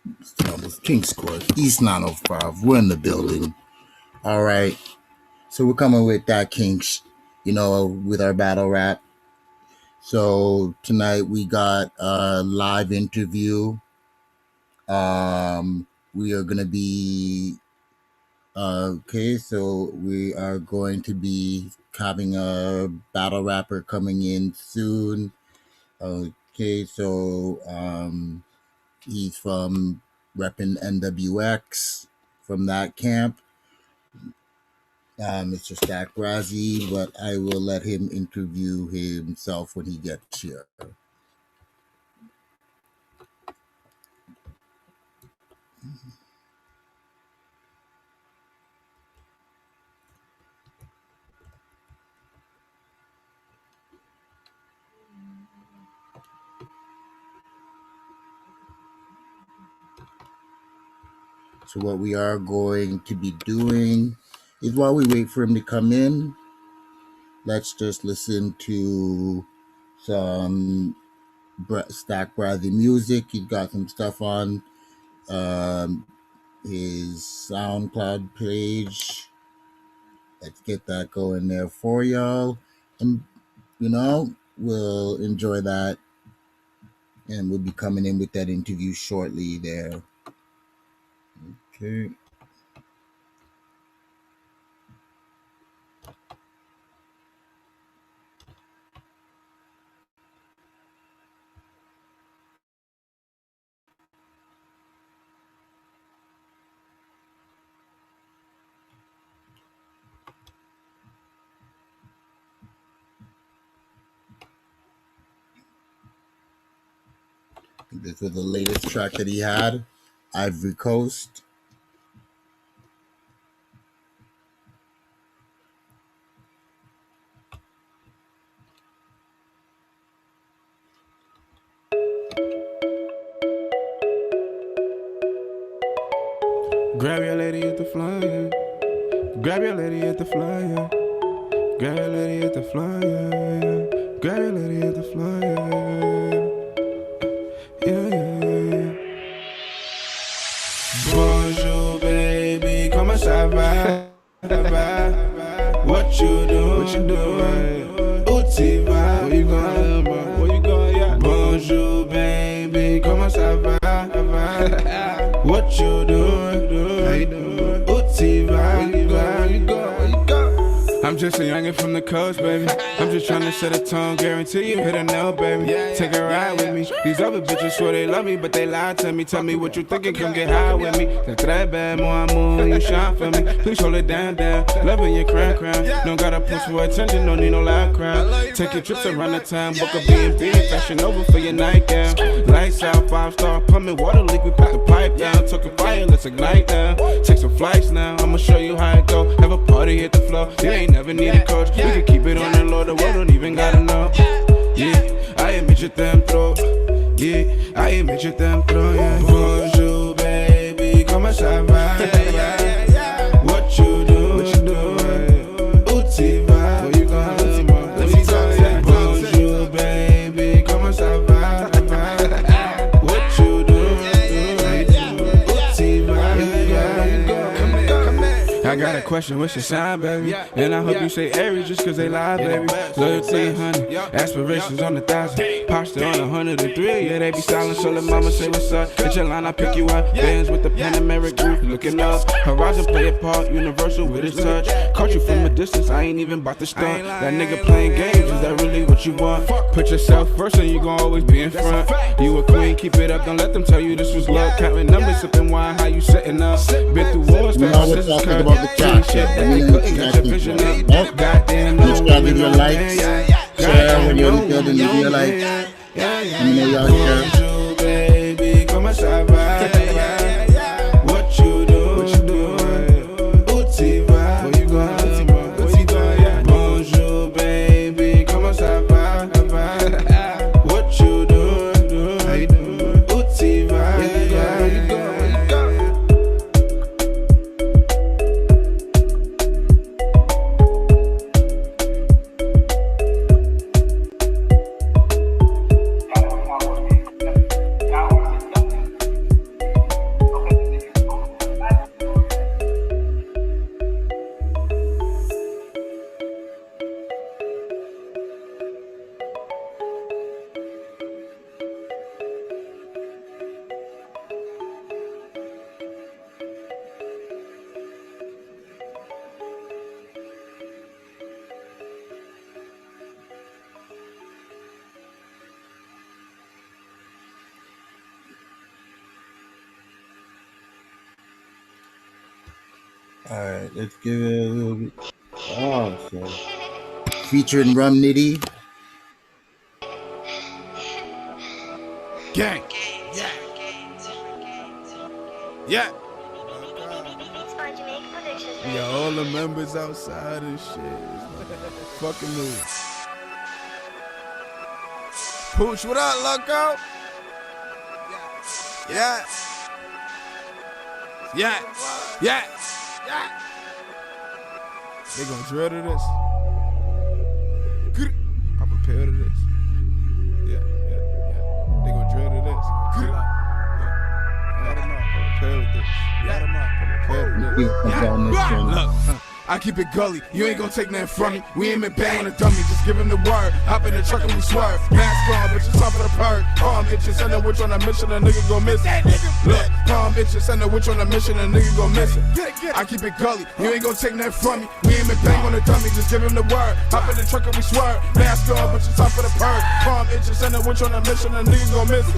Mumbles, King's Court, East 905. We're in the building. All right. So we're coming with DatKingShh, with our battle rap. So tonight we got a live interview. We are going to be, so we are going to be having a battle rapper coming in soon. Okay, so he's from repping NWX from that camp, Mr. Staccz Brasi, but I will let him interview himself when he gets here. So what we are going to be doing is, while we wait for him to come in, let's just listen to some Staccz Brasi music. He's got some stuff on his SoundCloud page. Let's get that going there for y'all. And, we'll enjoy that. And we'll be coming in with that interview shortly there. Okay. This was the latest track that he had, Ivory Coast. Grab your lady at the flyer. Grab your lady at the flyer. Grab your lady at the flyer. Grab your lady at the flyer. Yeah. Bonjour, baby. Comment ça va? What you doing? Où tu vas? Where you going? Yeah. Bonjour, baby. Comment ça va? What you doing? How you doing? Où tu vas? Where you go? I'm just a youngin' from the coast, baby. I'm just tryna set a tone, guarantee you hit a note, baby. Take a ride with me. These other bitches swear they love me, but they lie to me. Tell me what you thinking, come get high with me. Te très bad, mon amour, you shine for me. Please hold it down. Loving your crown. Don't gotta push for attention, don't need no loud crowd. Take your trips around the town, book a B&B, fashion over for your nightgown. Lights out, 5-star, pumping water leak, we put the pipe down. Took a fire, let's ignite now. Take some flights now, I'ma show you how it go. Have a party, hit the floor, you ain't never need a coach. We can keep it on the low, the world don't even gotta know. Yeah, I admit you them throw. Yeah, I admit you them throw. Yeah. Bonjour, baby, comment ça va? What you doing? Où tu vas? Where you going? Let me go. Bonjour, baby, comment ça va? What you doing? Où tu vas? I got a question, what's your sign, baby? And I hope you say Aries just cause they lie, baby. Loyalty 100, aspirations on 1,000. Posture on 103, yeah, they be silent. So let mama say what's up. Hit your line, I pick you up. Bands with the Panameric group, looking up. Horizon play a part, universal with his touch. Caught you from a distance, I ain't even about to stunt. That nigga playing games, is that really what you want? Put yourself first and you gon' always be in front. You a queen, keep it up, don't let them tell you this was love. Counting numbers, sipping wine, how you setting up. Been through wars, we're talking about the track shit. Goddamn, subscribe in your likes, share when you're in the building, you feel like, y'all share. Baby, comment ça va? What you doing? Où tu vas? Where you going? Bonjour, baby, comment ça va? What you doing? How you doing? Où tu vas? Where you go? Alright, let's give it a little bit. Oh, shit. Featuring Rum Nitty. Gang. Yeah. Yeah, all the members outside and shit. Fucking move. Pooch, what up, loco? Yeah. Yeah. Yeah. Yeah. They gonna drill to this. I'm prepared to this. Yeah. They gonna drill to this. Let them know. I'm prepared with this. Let them know. I'm prepared with this. Look. I keep it gully, you ain't gon' take nothing from me. We ain't been bang on a dummy, just give him the word. Hop in the truck and we swerve. Mask on, bitch, it's top of the perk. Palm itches, send a witch on a mission, a nigga gon' miss it. Look, palm itches, send a witch on a mission, a nigga gon' miss it. I keep it gully, you ain't gon' take nothing from me. We ain't been bang on a dummy, just give him the word. Hop in the truck and we swerve. Mask on, bitch, it's top of the perk. Palm itches, send a witch on a mission, a nigga gon' miss it.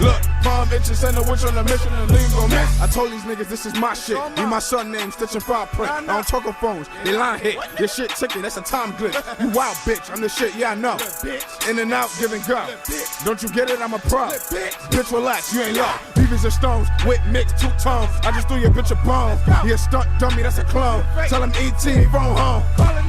Look, palm itches, send a witch on a mission, a nigga gon' miss it. I told these niggas this is my shit. Be my son name, stitching file print. I don't talk on phones, they line hit. Your shit ticking, that's a time glitch. You wild bitch, I'm the shit, yeah I know. In and out, giving go. Don't you get it? I'm a pro. Bitch, relax, you ain't low. Beavers and stones, with mix, two tones. I just threw your bitch a bone. He a stunt dummy, that's a clone. Tell him 18, phone home.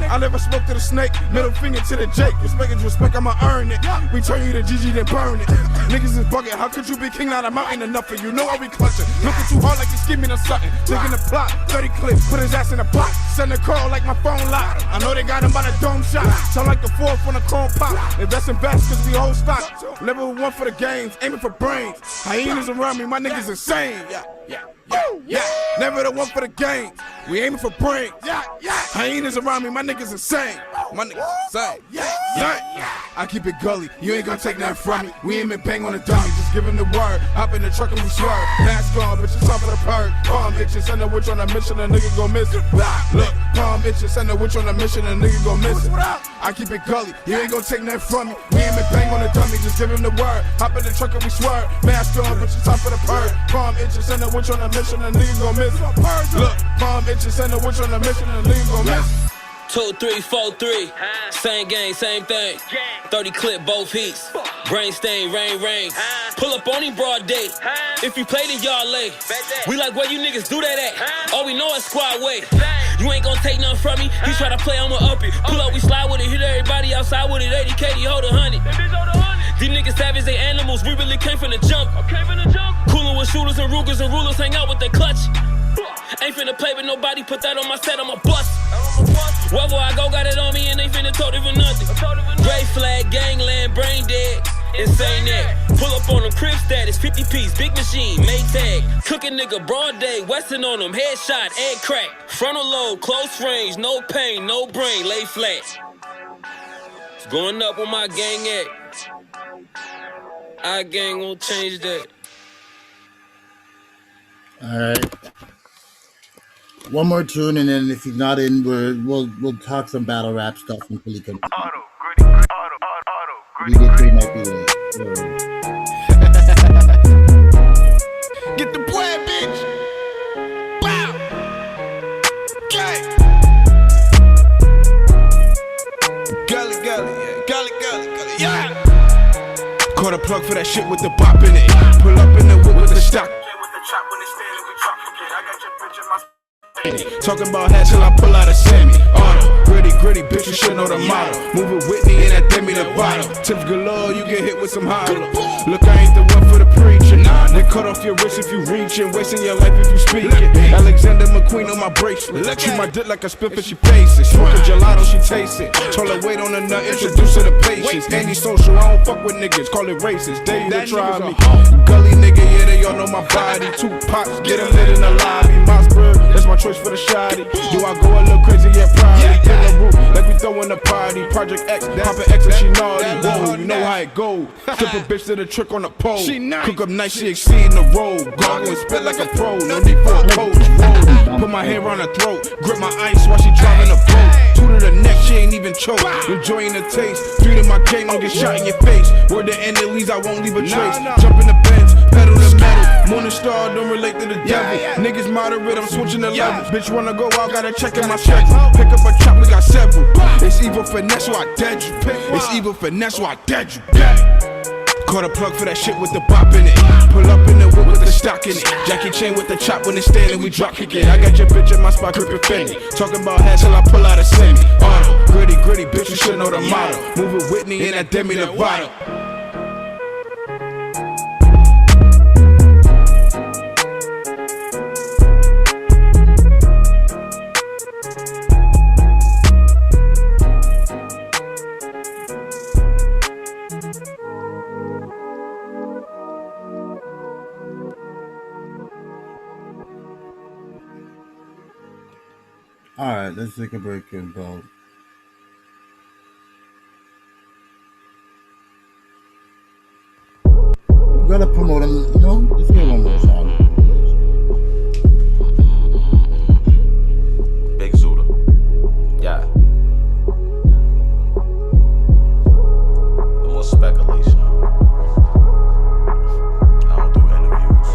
I never spoke to the snake, middle finger to the Jake. Respect is respect, I'ma earn it. We turn you to GG, then burn it. Niggas is bugging, how could you be king out of mountain enough for you? Know I be clutching. Looking too hard like you scheming or something. Taking the plot, 30 clips, put his ass in a box. Send a call like my phone lock. I know they got him by the dome shot. Sound like the fourth when the chrome pop. Invest in best cause we hold stock. Level 1 for the games, aiming for brains. Hyenas around me, my niggas insane. Yeah. Never the one for the games. We aiming for brains. Hyenas around me, my niggas insane. My niggas insane. I keep it gully, you ain't gonna take nothing from me. We ain't been bang on a dummy, just give him the word. Hop in the truck and we swerve. Mask on, bitch, it's top of the perk. Palm itches, send a witch on a mission, a nigga gon' miss it. Look, palm itches, send a witch on a mission, a nigga gon' miss it. I keep it gully, you ain't gonna take nothing from me. We ain't been bang on a dummy, just give him the word. Hop in the truck and we swerve. Mask on, bitch, it's top of the perk. Palm itches, send a witch on a mission, a nigga gon' miss it. Look, palm itches, send a witch on a mission, a nigga gon' miss it. 2, 3, 4, 3. Same game, same thing. 30 clip, both heats. Brain stain, rain. Pull up on him broad day. If you play, then y'all late. We like where you niggas do that at. All we know is squad way. You ain't gon' take nothing from me. You try to play, I'ma up it. Pull up, we slide with it. Hit everybody outside with it. 80 KD, hold 100. These niggas savage, they animals. We really came from the jump. Coolin' with shooters and Rugers and rulers. Hang out with the clutch. Ain't finna play with nobody, put that on my set, I'm a bust. Wherever I go, got it on me and ain't finna told it for nothing. Gray flag, gangland, brain dead, insane that. Pull up on them, crib status, 50 piece, big machine, Maytag. Cooking nigga, broad day, Westin on them, headshot, egg crack. Frontal load, close range, no pain, no brain, lay flat. It's going up with my gang at. Our gang won't change that. Alright. One more tune, and then if he's not in, we'll talk some battle rap stuff until he comes. DJ3 might be late. Get the boy, bitch. Wow. Okay. Gully, yeah. Caught a plug for that shit with the bop in it. Pull up in the whip with the stock. Talking about hat till I pull out a semi. Auto, gritty, bitch, you should know the motto. Moving Whitney and that Demi Lovato. Tips galore, you get hit with some hollow. Look, I ain't the one for the preaching. They cut off your wrist if you reaching, wasting your life if you speaking. Alexander McQueen on my bracelet. Treat my dick like a spit, but she faces. Smoke a gelato, she taste it. Told her weight on the nut, introduce her to patience. Anti-social, I don't fuck with niggas, call it racist. They even try me. Gully nigga, yeah, they all know my body. 2 pops, get them lit in the lobby. Mossberg, that's my choice for the shoddy. Do I go a little crazy? Yeah, probably. Pin the roof like we throwing a party. Project X, Papa X and she naughty. Whoa, you know how it go. Flip a bitch to the trick on the pole. Cook up nice, she exceeding the road. Gargle and spit like a pro, no need for a coach. Whoa. Put my hair on her throat, grip my ice while she driving a boat. 2 to the neck, she ain't even choke. Enjoying the taste. 3 to my game, don't get shot in your face. Word to end, it leaves, I won't leave a trace. Jump in the Benz, pedal to metal. Morning star don't relate to the devil. Niggas moderate, I'm switching the levels. Bitch wanna go out, gotta check in my schedule. Pick up a chop, we got several. It's evil finesse, so I dead you. It's evil finesse, so I dead you. Caught a plug for that shit with the bop in it. Pull up in the whip with the stock in it. Jackie chain with the chop when it's standing, we drop kick it. I got your bitch in my spot, gripping Fendi. Talking about hash till I pull out a semi. Auto, gritty, bitch, you should know the motto. Moving Whitney in that Demi Lovato. All right, let's take a break and go. You gotta promote him, you know? Let's get one more song. Big Zuda. Yeah. No more speculation. I don't do interviews.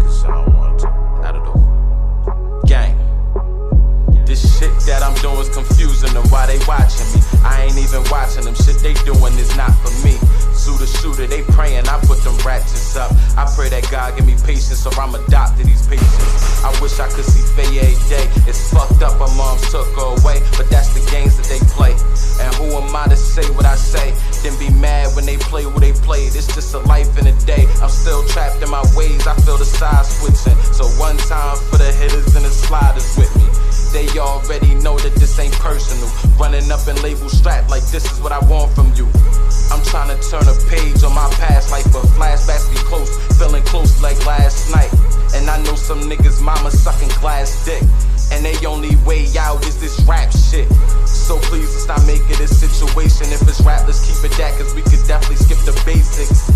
Cause I don't want to. Not at all. Gang. This shit that I'm doing is confusing them. Why they watching me? I ain't even watching them. Shit they doing is not for me. Zuda shooter, they praying, I put them ratchets up. I pray that God give me patience or I'm adopted these patients. I wish I could see Faye every day. It's fucked up, her moms took her away, but that's the games that they play. And who am I to say what I say? Then be mad when they play who they played. It's just a life in a day. I'm still trapped in my ways, I feel the side switching. So one time for the hitters and the sliders with me. They already know that this ain't personal. Running up and label strapped like this is what I want from you. I'm trying to turn a page on my past life, but flashbacks be close, feeling close like last night. And I know some niggas mama sucking glass dick, and they only way out is this rap shit. So please let's not make it a situation. If it's rap, let's keep it that, cause we could definitely skip the basics.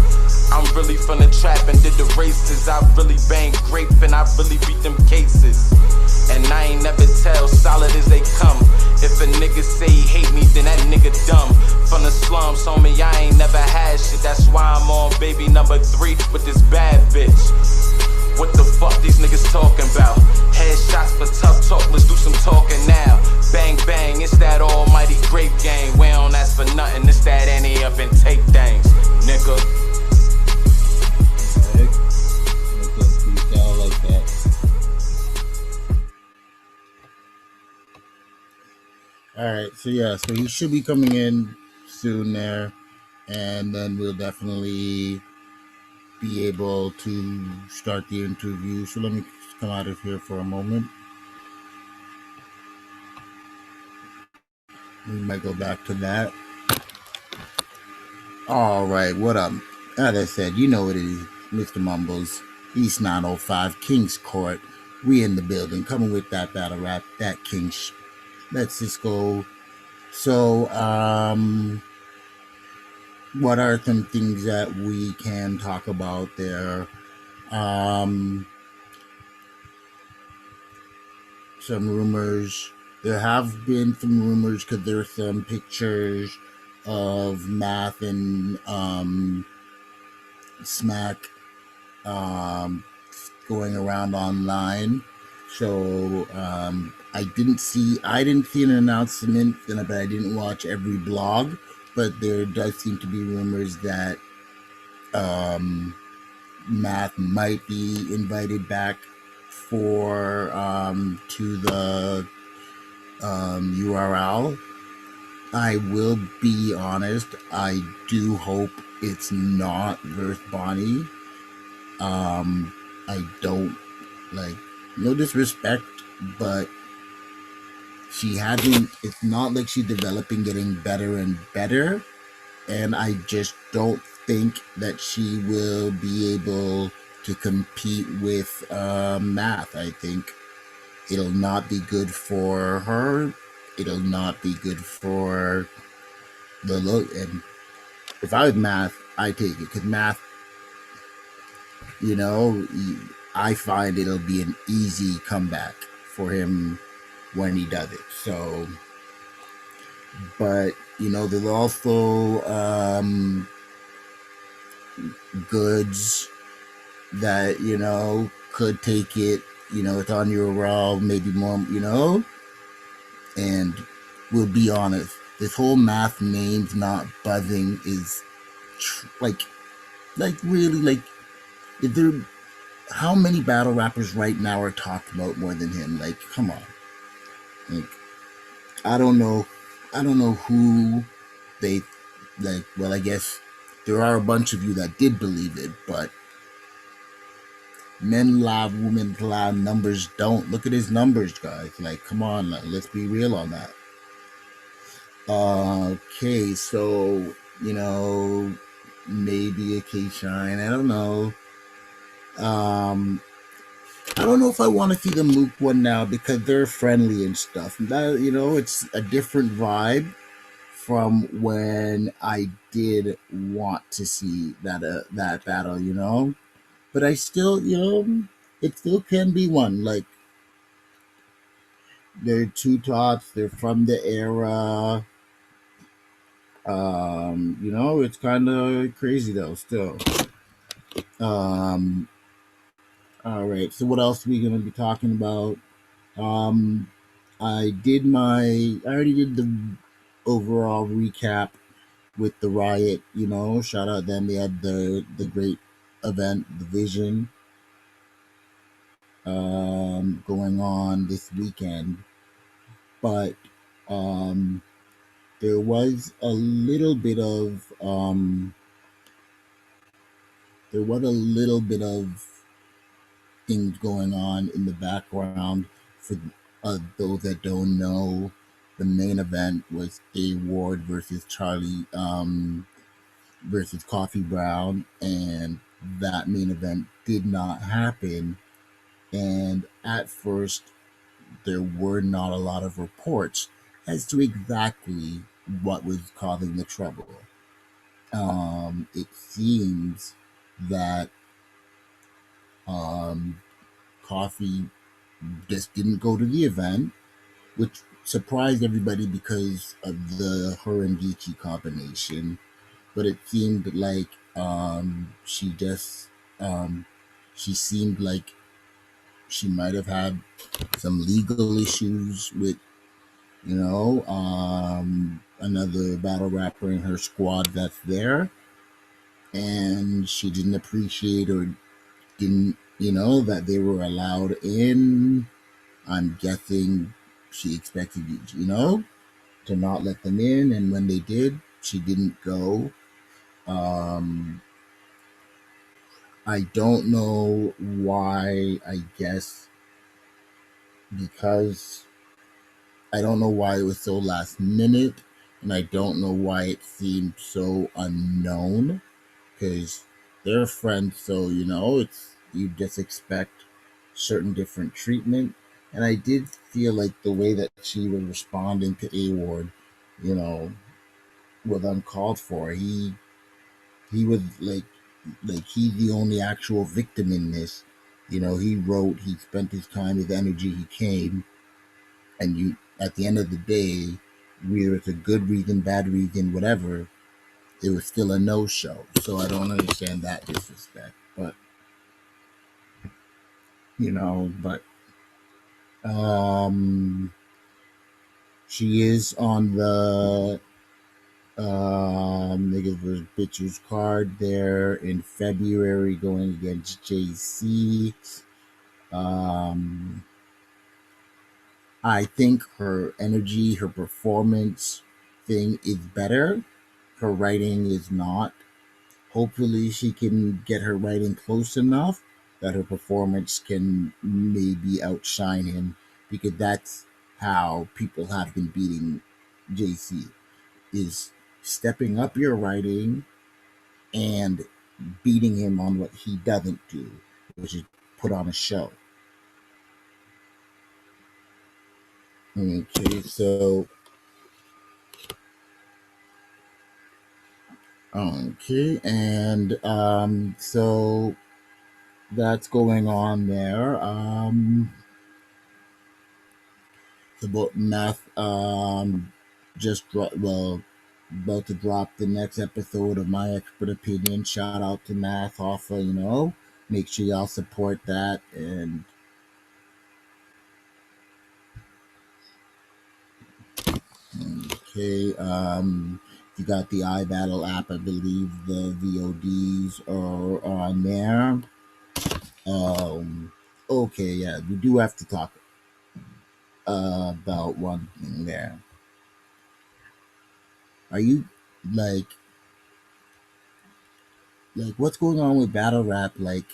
I'm really from the trap and did the races. I really bang grape and I really beat them cases. And I ain't never tell, solid as they come. If a nigga say he hate me, then that nigga dumb. From the slums, homie, I ain't never had shit. That's why I'm on baby number 3 with this bad bitch. What the fuck these niggas talking about? Headshots for tough talk, let's do some talking now. Bang bang, it's that almighty grape game. We don't ask for nothing, it's that any up and take things, nigga. Like that. Alright, so yeah, so he should be coming in soon there, and then we'll definitely be able to start the interview. So let me come out of here for a moment. We might go back to that. Alright, what up? As I said, you know what it is, Mr. Mumbles. East 905, King's Court. We in the building, coming with that battle rap, DatKingShh. Let's just go. So, what are some things that we can talk about there? Some rumors. There have been some rumors because there's some pictures of Math and Smack going around online. So I didn't see an announcement, but I didn't watch every blog. But there does seem to be rumors that Math might be invited back for to the URL. I will be honest, I do hope it's not versus Bonnie. I don't, like, no disrespect, but she hasn't, it's not like she's developing, getting better and better, and I just don't think that she will be able to compete with Math. I think it'll not be good for her. It'll not be good for the look. And if I was Math, I'd take it, because Math, you know, I find it'll be an easy comeback for him when he does it. So, but, you know, there's also goods that could take it. It's on your raw, maybe more. And we'll be honest. This whole math names not buzzing is like really like. Is there how many battle rappers right now are talked about more than him? Like, come on. Like, I don't know. I don't know who they like. Well, I guess there are a bunch of you that did believe it, but men laugh, women laugh, numbers don't. Look at his numbers, guys. Like, come on, like, let's be real on that. Okay, so maybe a K Shine. I don't know. I don't know if I want to see the Mook one now because they're friendly and stuff. That it's a different vibe from when I did want to see that battle. But I still it still can be one. Like, they're two tops. They're from the era. It's kind of crazy though. Still. Um, all right. So what else are we gonna be talking about? Um, I already did the overall recap with the riot. Shout out them. They had the great event, the Vision, going on this weekend. But um, there was a little bit of things going on in the background. For those that don't know, the main event was A Ward versus Charlie versus Coffee Brown, and that main event did not happen. And at first, there were not a lot of reports as to exactly what was causing the trouble. It seems that um, Coffee just didn't go to the event, which surprised everybody because of the her and Geechee combination. But it seemed like she just she seemed like she might have had some legal issues with another battle rapper in her squad that's there, and she didn't appreciate or didn't that they were allowed in. I'm guessing she expected to not let them in, and when they did, she didn't go. I don't know why. I guess because I don't know why it was so last minute, and I don't know why it seemed so unknown, because they're friends, so it's you just expect certain different treatment. And I did feel like the way that she was responding to A Ward, you know, was uncalled for. He was like he's the only actual victim in this. He wrote, he spent his time, his energy, he came, and you at the end of the day, whether it's a good reason, bad reason, whatever, it was still a no-show. So I don't understand that disrespect. But but she is on the niggas vs. Bitches card there in February going against JC. Um I think her energy, her performance thing is better. Her writing is not. Hopefully, she can get her writing close enough that her performance can maybe outshine him, because that's how people have been beating JC, is stepping up your writing and beating him on what he doesn't do, which is put on a show. Okay, so and so that's going on there. About math, just about to drop the next episode of My Expert Opinion. Shout out to Math off of make sure y'all support that. And okay, you got the iBattle app. I believe the VODs are on there. Okay, yeah, we do have to talk about one thing there. Are you like what's going on with battle rap? Like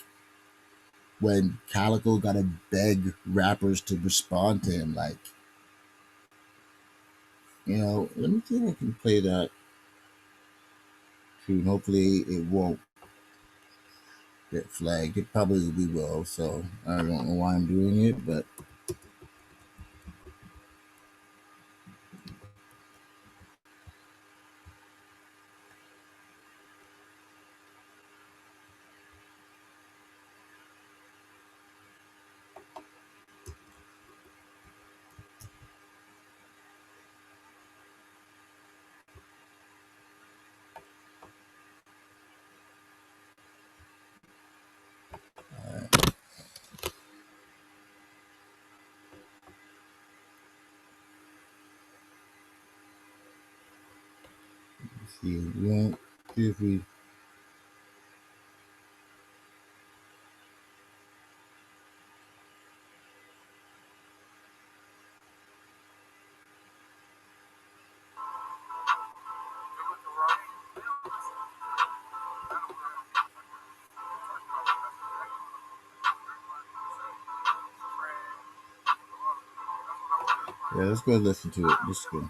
when Calico gotta beg rappers to respond to him, like, let me see if I can play that tune. Hopefully it won't get flagged. It probably will, so I don't know why I'm doing it, but see if we let's go listen to it. Let's go.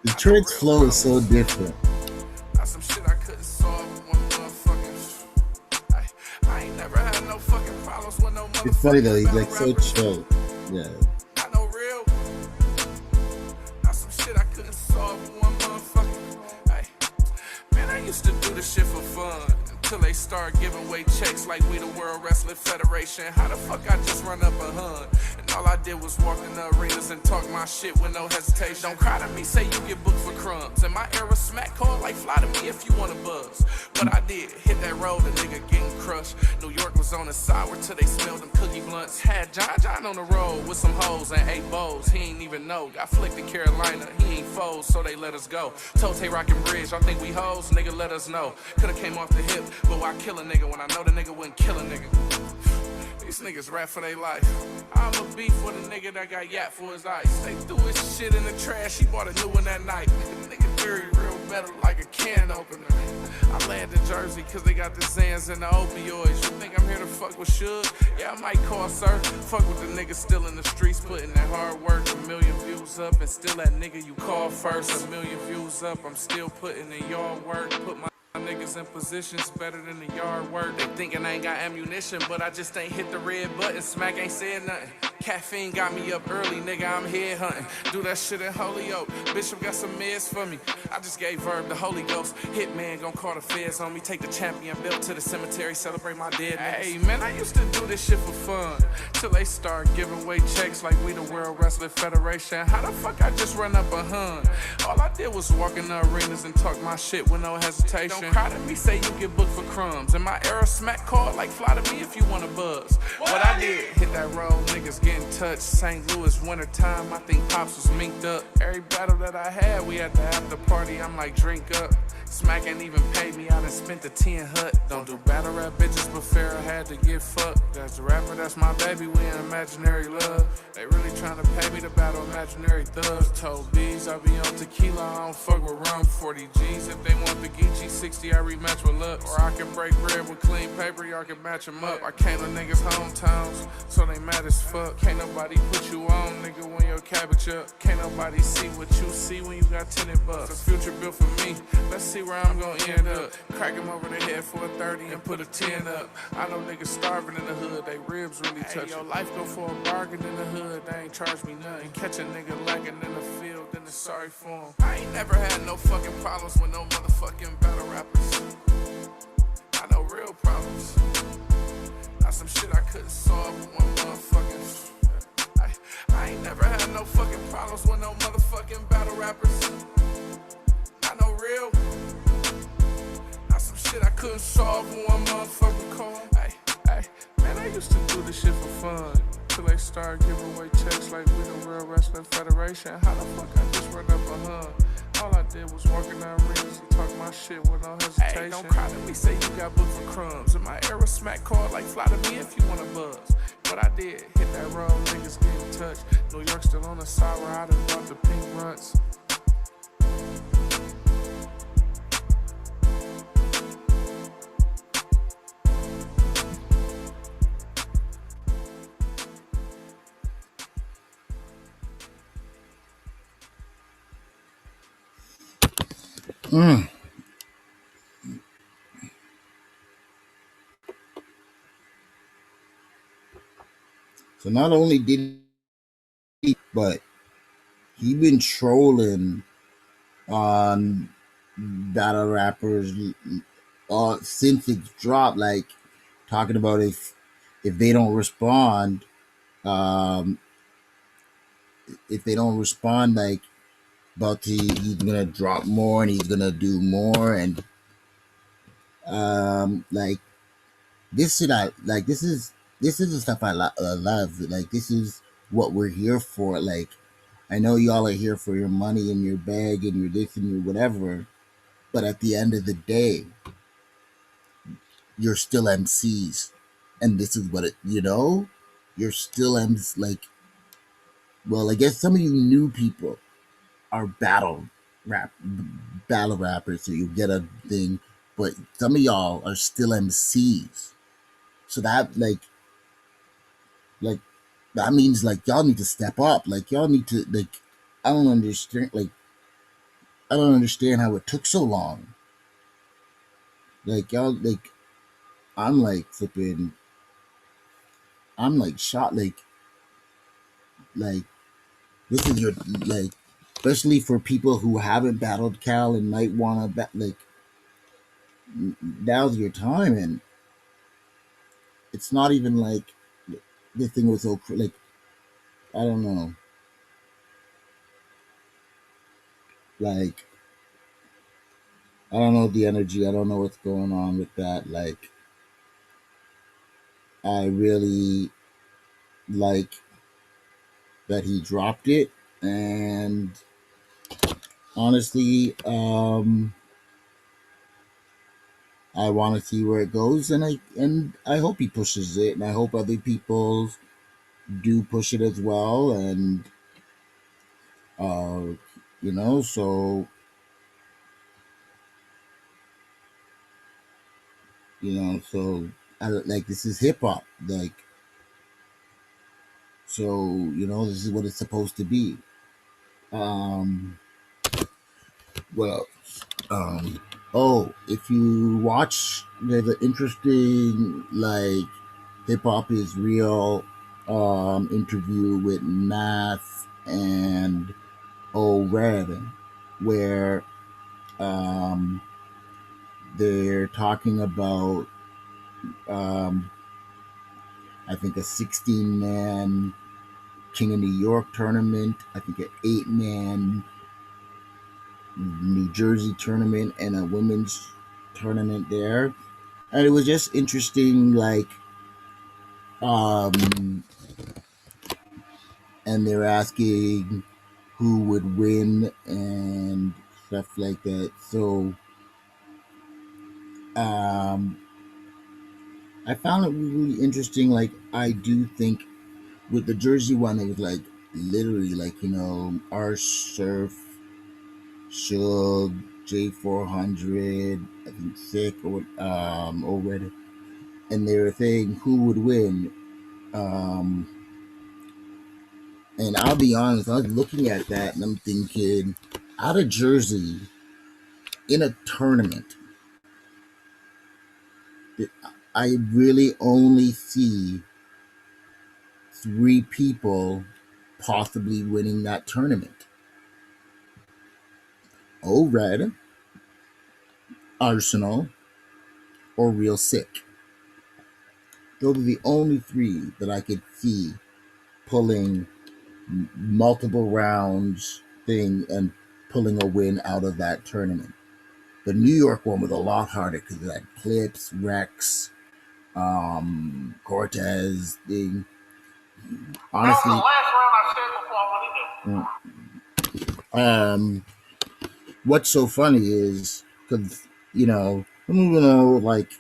Detroit's flow is so different. Some shit I couldn't solve with one motherfucking. I ain't never had no fucking problems with no motherfucking. It's funny though, he's like so chill. Yeah. I know real. Got some shit I couldn't solve with one motherfucking. Man, I used to do this shit for fun. Until they start giving away checks like we the World Wrestling Federation. How the fuck I just run up a hun? And all I did was walk in the arenas and talk my shit with no hesitation. Don't cry to me, say you get booked for crumbs. In my era, smack call like fly to me if you wanna buzz. But I did, hit that road, the nigga getting crushed. New York was on the sour till they smelled them cookie blunts. Had John on the road with some hoes and 8 bows. He ain't even know. Got flicked in Carolina, he ain't foes, so they let us go. Told Tay Rockin' Bridge, y'all think we hoes? Nigga, let us know. Coulda came off the hip, but why kill a nigga when I know the nigga wouldn't kill a nigga? These niggas rap for their life. I'm a beef with a nigga that got yapped for his ice. They threw his shit in the trash, he bought a new one that night. Nigga very real metal like a can opener. I landed in Jersey cause they got the Zans and the opioids. You think I'm here to fuck with Suge? Yeah, I might call sir. Fuck with the niggas still in the streets, putting that hard work. 1 million views up and still that nigga you call first. 1 million views up, I'm still putting in yard work. Put my niggas in positions better than the yard work. They thinking I ain't got ammunition, but I just ain't hit the red button. Smack ain't said nothing. Caffeine got me up early, nigga, I'm head hunting. Do that shit in Holyoke. Bishop got some meds for me. I just gave Verb the Holy Ghost. Hitman gon' call the feds on me. Take the champion belt to the cemetery, celebrate my dead niggas. Hey, man, I used to do this shit for fun. Till they start giving away checks like we the World Wrestling Federation. How the fuck I just run up a hun? All I did was walk in the arenas and talk my shit with no hesitation. Don't cry to me, say you get booked for crumbs. In my era, smack call like fly to me if you wanna buzz. What I did, hit that road, niggas getting touched. St. Louis wintertime, I think Pops was minked up. Every battle that I had, we had to after party, I'm like drink up. Smack ain't even paid me, I done spent the 10 hut. Don't do battle rap bitches, but Pharaoh had to get fucked. That's the rapper, that's my baby, we in imaginary love. They really tryna pay me to battle imaginary thugs. Told B's I be on tequila, I don't fuck with rum. 40 G's if they want the Geechee, 60 I rematch with luck. Or I can break bread with clean paper, y'all can match them up. I came to niggas' hometowns, so they mad as fuck. Can't nobody put you on, nigga, when your cabbage up. Can't nobody see what you see when you got tennis bucks. The future built for me, let's see where I'm gonna end up. Crack him over the head for a 30 and put a 10 up. I know niggas starving in the hood, they ribs really touch. Your life go for a bargain in the hood, they ain't charge me nothing. Catch a nigga lagging in the field, then it's sorry for him. I ain't never had no fucking problems with no motherfucking battle rappers. I know real problems. some shit I couldn't solve with one motherfucking. I ain't never had no fucking problems with no motherfucking battle rappers. Not no real. Not some shit I couldn't solve with one motherfucking call. Hey, man, I used to do this shit for fun. Till they started giving away checks like we the Real Wrestling Federation. How the fuck I just run up a hun? All I did was walk in that rings and talk my shit with no hesitation. Hey, don't cry to me, say you got booked for crumbs. In my era, smack card like fly to me if you wanna buzz. But I did, hit that road, niggas get in touch. New York still on the side where I done bought the pink runts. So not only did he, but he been trolling on battle rappers since it's dropped, like talking about if they don't respond, um, if they don't respond, like he's gonna drop more and he's gonna do more and like this shit I like this is the stuff I love. Like this is what we're here for. Like I know y'all are here for your money and your bag and your this and your whatever, but at the end of the day, you're still MCs, and this is what you're still MCs. Like, well, I guess some of you new people are battle rappers, so you get a thing, but some of y'all are still MCs. So like that means like y'all need to step up. Like y'all need to like I don't understand like I don't understand how it took so long. Like y'all like I'm like flipping I'm like shot like this is your like especially for people who haven't battled Cal and might wanna like now's your time and it's not even like this thing was so like I don't know. Like I don't know the energy. I don't know what's going on with that. Like I really like that he dropped it and honestly I want to see where it goes and I hope he pushes it and I hope other people do push it as well and uh so so I like this is hip hop like so this is what it's supposed to be. um well oh, if you watch, there's an interesting like hip hop is real interview with Math and Red, where um they're talking about um I think a 16-man King of New York tournament, I think an 8-man New Jersey tournament and a women's tournament there. And it was just interesting, like um and they're asking who would win and stuff like that. So um I found it really interesting. Like I do think with the Jersey one it was like literally like, our surf Shug J400, I think Sick or already and they were saying who would win. Um and I'll be honest, I was looking at that and I'm thinking out of Jersey in a tournament I really only see 3 people possibly winning that tournament. Red, Arsenal, or Real Sick. Those are the only three that I could see pulling multiple rounds thing and pulling a win out of that tournament. The New York one was a lot harder because it had Clips, Rex, Cortez thing. Honestly, that was the last round I said before I went in. What's so funny is because like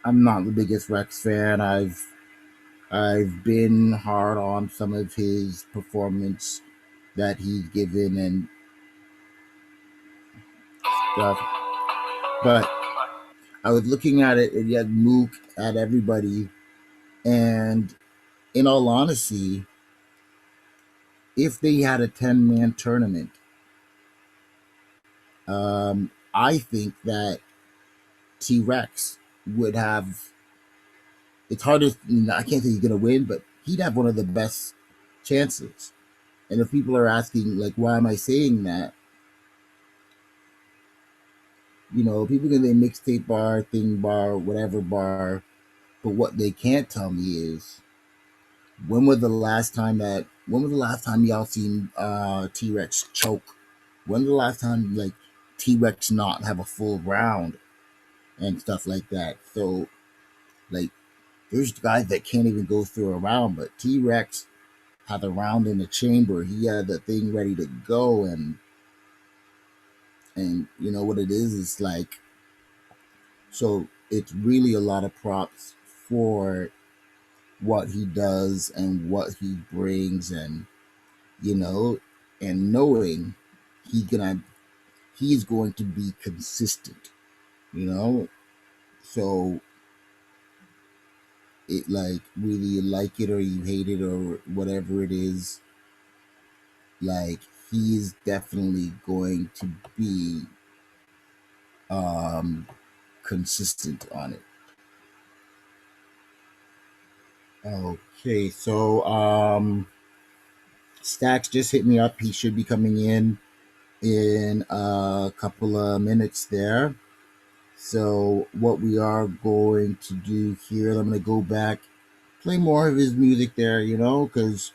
I'm not the biggest Rex fan. I've been hard on some of his performance that he's given and stuff, but I was looking at it and you had Mook at everybody, and in all honesty, if they had a 10-man tournament, I think that T-Rex would have. It's hard to. I can't say he's gonna win, but he'd have one of the best chances. And if people are asking, like, why am I saying that? People can say mixtape bar, thing bar, whatever bar, but what they can't tell me is when was the last time y'all seen T-Rex choke? When was the last time like T-Rex not have a full round and stuff like that? So like there's guys that can't even go through a round, but T-Rex had a round in the chamber. He had the thing ready to go, and you know what it is? It's like, so it's really a lot of props for what he does and what he brings, and and knowing he's going to be consistent, so it, like, whether you like it or you hate it or whatever it is, like, he's definitely going to be consistent on it. Okay, so Staccz just hit me up. He should be coming in a couple of minutes there. So what we are going to do here, I'm going to go back, play more of his music there, because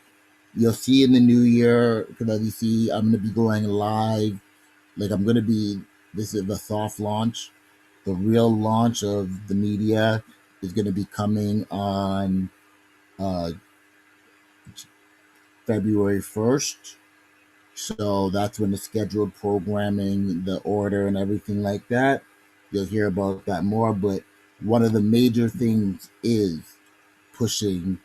you'll see in the new year, because as you see, I'm going to be going live. Like, this is the soft launch. The real launch of the media is going to be coming on February 1st. So that's when the scheduled programming, the order and everything like that, you'll hear about that more. But one of the major things is pushing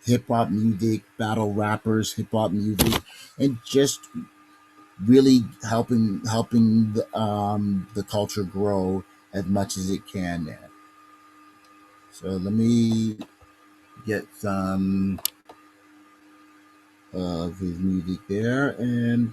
hip-hop music, battle rappers, hip-hop music, and just really helping the culture grow as much as it can there. So let me get some of his music there, and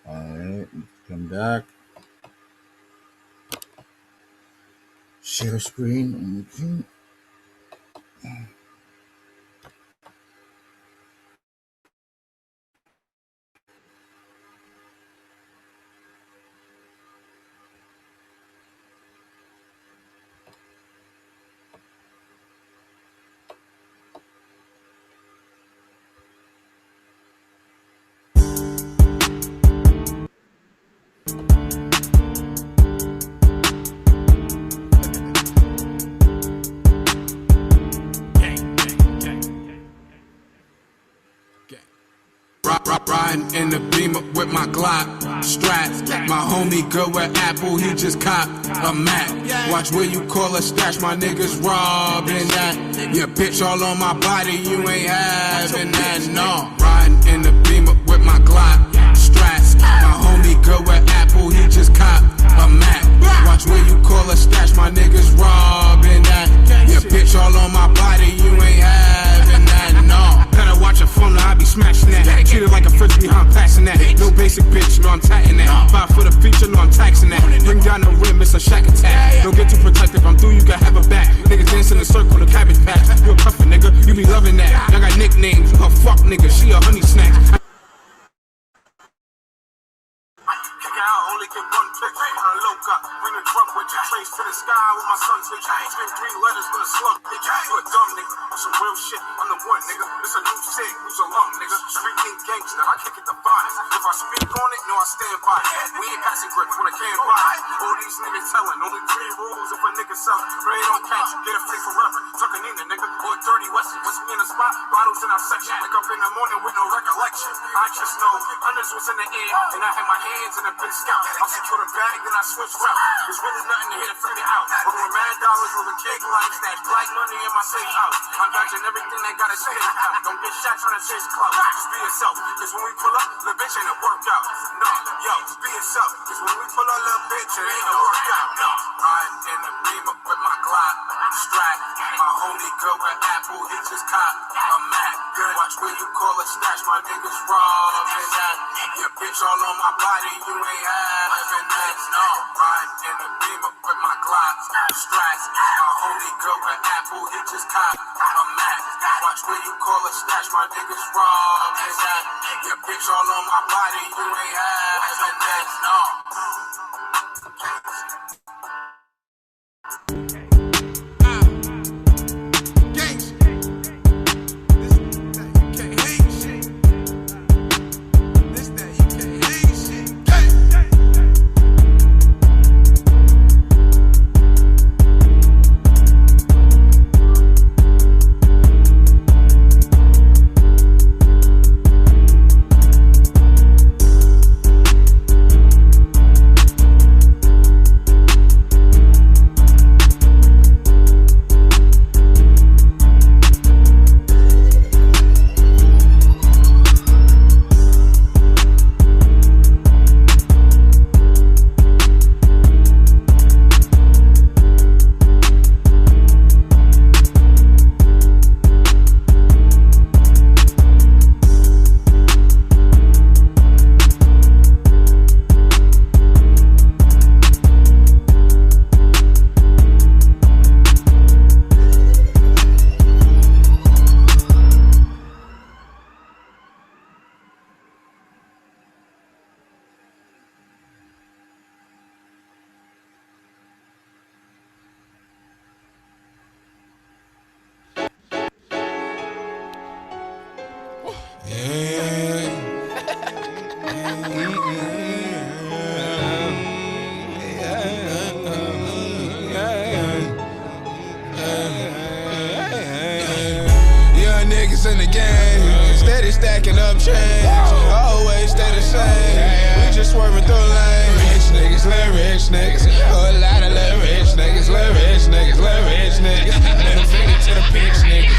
all right, come back. Share screen. Okay. Riding in the Beamer with my Glock straps. My homie good with Apple, he just copped a Mac. Watch where you call a stash, my niggas robbing that. Your bitch all on my body, you ain't having that, no. Riding in the Beamer with my Glock straps. My homie good with Apple, he just copped a Mac. Watch where you call a stash, my niggas robbing that. Your bitch all on my body, you ain't having that, no. Better watch your phone, I be treated like a frisbee, how I'm passing that. No basic bitch, no I'm tatting that. 5 foot of feature, no I'm taxing that. Bring down the rim, it's a shack attack. Don't get too protective, I'm through, you can have a back. Niggas dance in a circle, the cabbage patch. You a puffin' nigga, you be loving that. I got nicknames, a fuck nigga, she a honey snack. Only get one pick on a loca. Bring a drum with you. Trace to the sky with my son's bitch. Spin 3 letters with a slug, bitch. You a dumb nigga. On some real shit. I'm the one, nigga. This a new sig. Who's a lump, nigga? Street king gangster. I kick it the finest. If I speak on it, no, I stand by it. We ain't passing grips when I can't buy it. All these niggas telling. Only 3 rules if a nigga sell it. Pray don't catch you. Get a free forever. Tuck a Nina, nigga. Or 30 West. What's me in the spot? Bottles in our section. Wake up in the morning with no recollection. I just know hundreds was in the air. And I had my hands in a big scout. I'll secure the bag, then I switch route. There's really nothing to hit to figure out. Over mad dollars with a cake line, snatch black money in my safe house. I'm dodging everything that got a stay out. Don't get shot trying to chase clout. Just be yourself, cause when we pull up, the bitch ain't a workout. No, yo, just be yourself, cause when we pull up, little bitch, it ain't a workout. No, riding in the beamer with my Glock, strap. My homie girl with Apple, he just caught a Mac. Watch where you call a stash, my niggas raw. And that, your bitch all on my body, you ain't having that. No, riding in the beamer with my Glock, strap. My homie girl with Apple, he just caught a Mac. Watch where you call a stash, my niggas raw. And that, your bitch all on my body, you ain't having that. No. In the game, steady stacking up change, always stay the same. We just swerving through lanes. Rich niggas, little rich niggas, a lot of little rich niggas, little rich niggas, little rich niggas. Middle finger to the bitch niggas,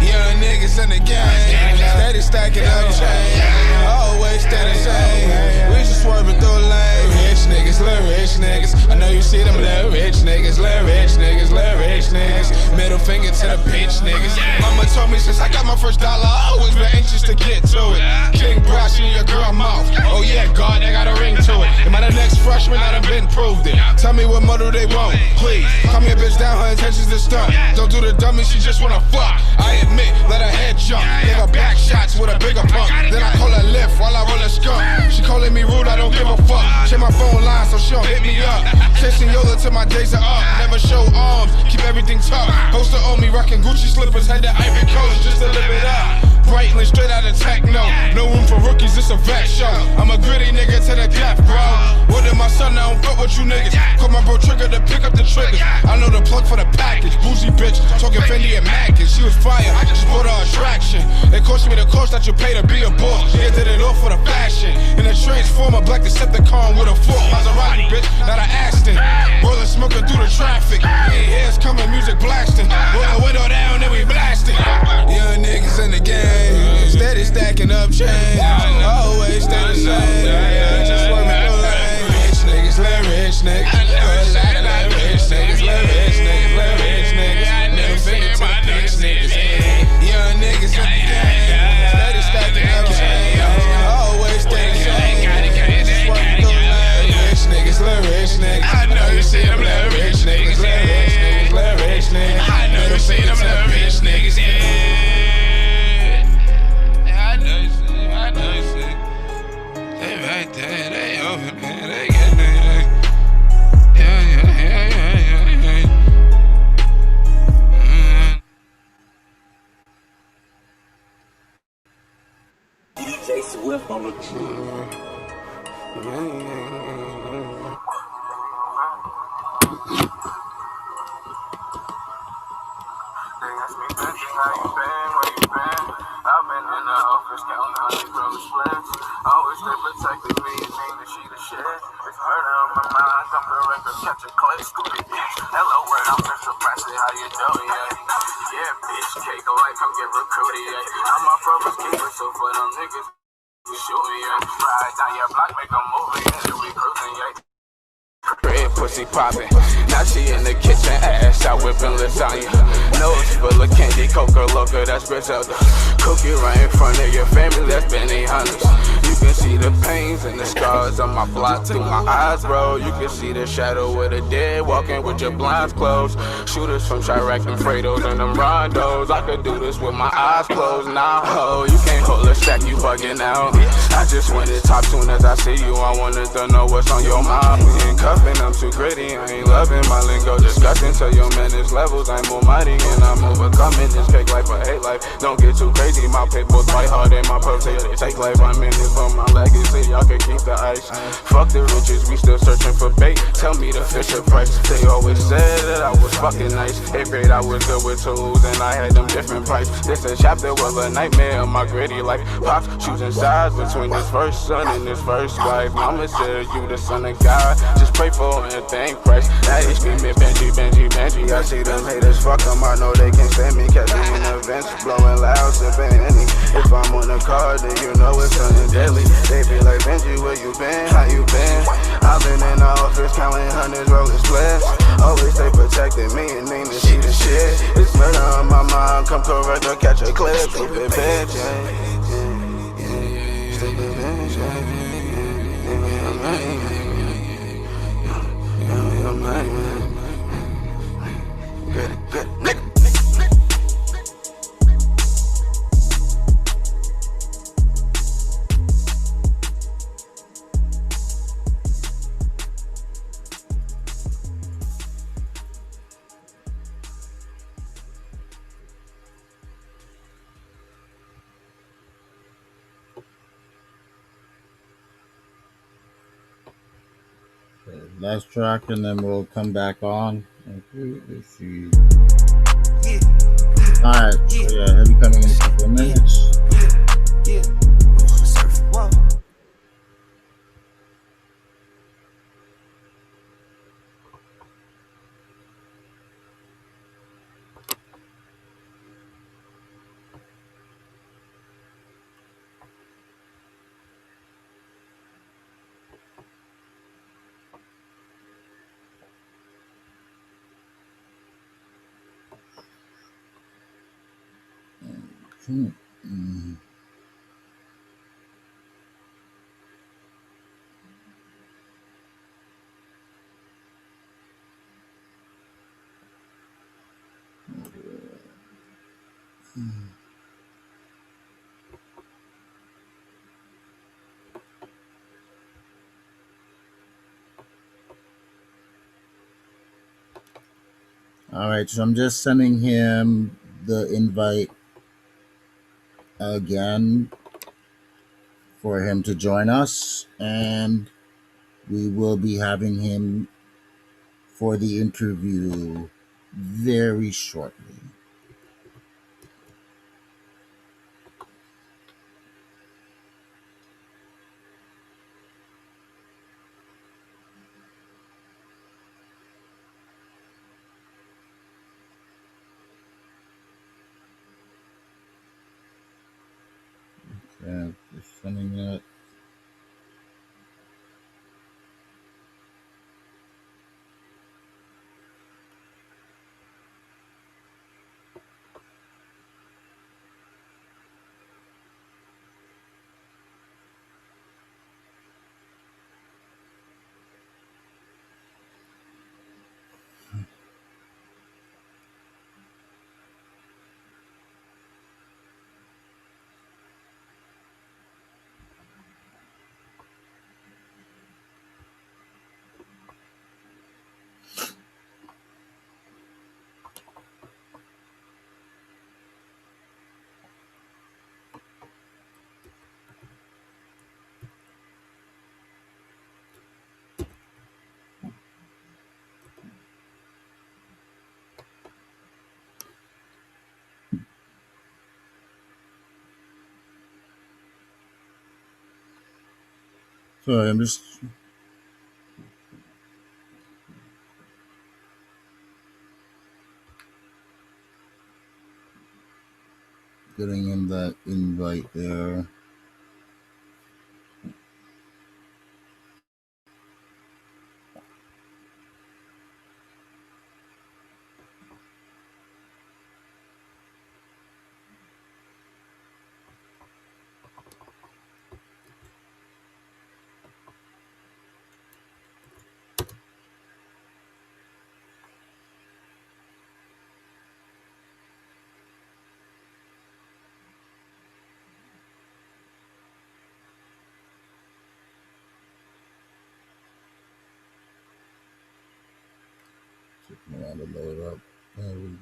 young niggas in the game, steady stacking up change, always stay the same. We just swerving through lanes. Rich niggas, little rich niggas. I know you see them little rich niggas, little rich niggas, little rich niggas. Middle finger to the bitch niggas. Mama told me since I got my first dollar, I always been anxious to get to it. King Brasi in your girl mouth. Oh yeah, God, I got a ring to it. Am I the next freshman? I done been proved it. Tell me what mother they want, please. Calm your bitch down, her intentions to stunt. Don't do the dummy, she just wanna fuck. I admit, let her head jump. Gave her back shots with a bigger pump. Then I call her lift while I roll a skunk. She calling me rude, I don't give a fuck. Check my phone line so she don't hit me up. Chasing Yola till my days are up. Never show arms, keep everything tough. Poster on me, rocking Gucci slippers, had the Ivory Coast just to live it up. Brightly straight out of techno. No room for rookies, it's a vet show. I'm a gritty nigga to the death, bro. Word my son, I don't fuck with you niggas. Call my bro Trigger to pick up the triggers. I know the plug for the package. Bougie bitch, talking Fendi and Mac. She was fire, I just bought her attraction. It cost me the cost that you pay to be a boss. Yeah, did it all for the fashion. In a transformer, black Decepticon with a fork. Maserati, bitch, not an Aston. Rolling smoking through the traffic. Ears coming, music blasting. Roll the window down, then we blasting. Young niggas in the game, steady stacking up change. Always stay the same. Just swerving through lane. Rich niggas, little rich niggas. Little rich niggas, little rich niggas, little rich niggas. Middle finger to the bitch niggas. Young niggas in the game, steady stacking up change. They over there, they get that. Yeah. DJ Swift on the They ask me, Benji, how you been? Where you been? I've been in the office counting honey from the splits. Always they protected me and mean that she the shit. It's murder on my mind, come correct or catch a clip. Stupid bitch. Hello, word, I'm Mr. Brasi, how you doing? Yeah, bitch, cake like come get recruited. I'm my brother's keeper, so for them niggas, you shoot me. Ride down your block, make a movie, and then we cruising. Red pussy poppin', now she in the kitchen, ass out whipping lasagna. Nose full of candy, Coca Loca, that's Griselda. Cookie right in front of your family, that's Benny Hunters. You can see the pains and the scars on my block through my eyes, bro. You can see the shadow of the dead walking with your blinds closed. Shooters from Chirac and Fredos and them rondos. I could do this with my eyes closed now. Oh, you can't hold a stack, you bugging out. I just went to top soon as I see you. I wanted to know what's on your mind. I'm too gritty, I ain't loving my lingo. Discussing to your menace levels. I'm almighty and I'm overcoming this cake life or hate life. Don't get too crazy, my pitbulls fight hard and my pups say they take life. I'm in it for my legacy, y'all can keep the ice. Fuck the riches, we still searching for bait. Tell me the Fisher price. They always said that I was fucking nice. 8th grade I was good with tools and I had them different pipes. This a chapter of a nightmare of my gritty life. Pops choosing sides between his first son and his first wife. Mama said you the son of God, just pray for and thank Christ. Now they screaming Benji, Benji, Benji. I see them haters, fuck them, I know they can't stand me. Catch me in events, blowing loud, sipping Henny. If I'm on the car, then you know it's something deadly. They be like, Benji, where you been? How you been? I've been in the office counting hundreds, rolling splits. Always they protected me and mean that she the shit. It's murder on my mind, come correct or catch a clip. Stupid bitch, stupid bitch, good nigga. Last track, and then we'll come back on. Okay, let's see. Alright, so yeah, heavy coming in a couple of minutes. Alright, so I'm just sending him the invite again for him to join us, and we will be having him for the interview very shortly. Okay, just sending it. Sorry, I'm just getting him that invite there. Taking a while to load up. There we go.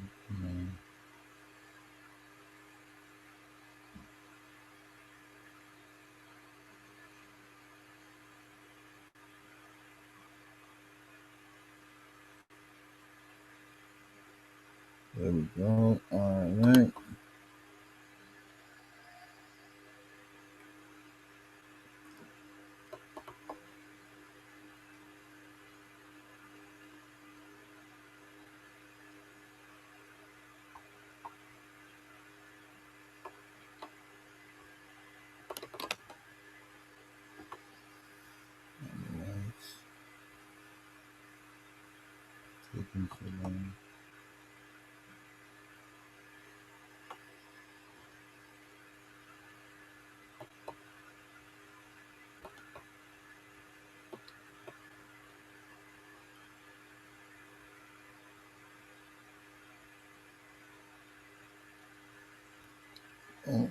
There we go. All right. Taking so long. Okay.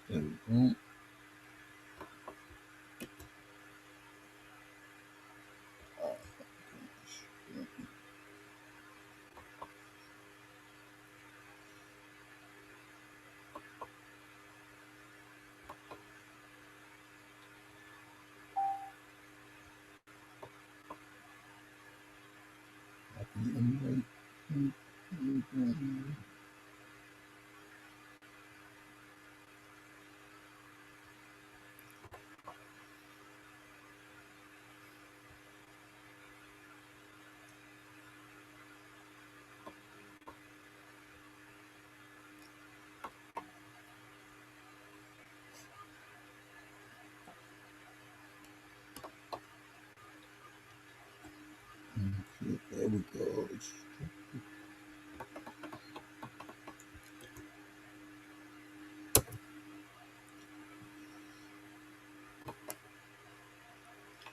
There we go. Copy invite. Okay, there we go.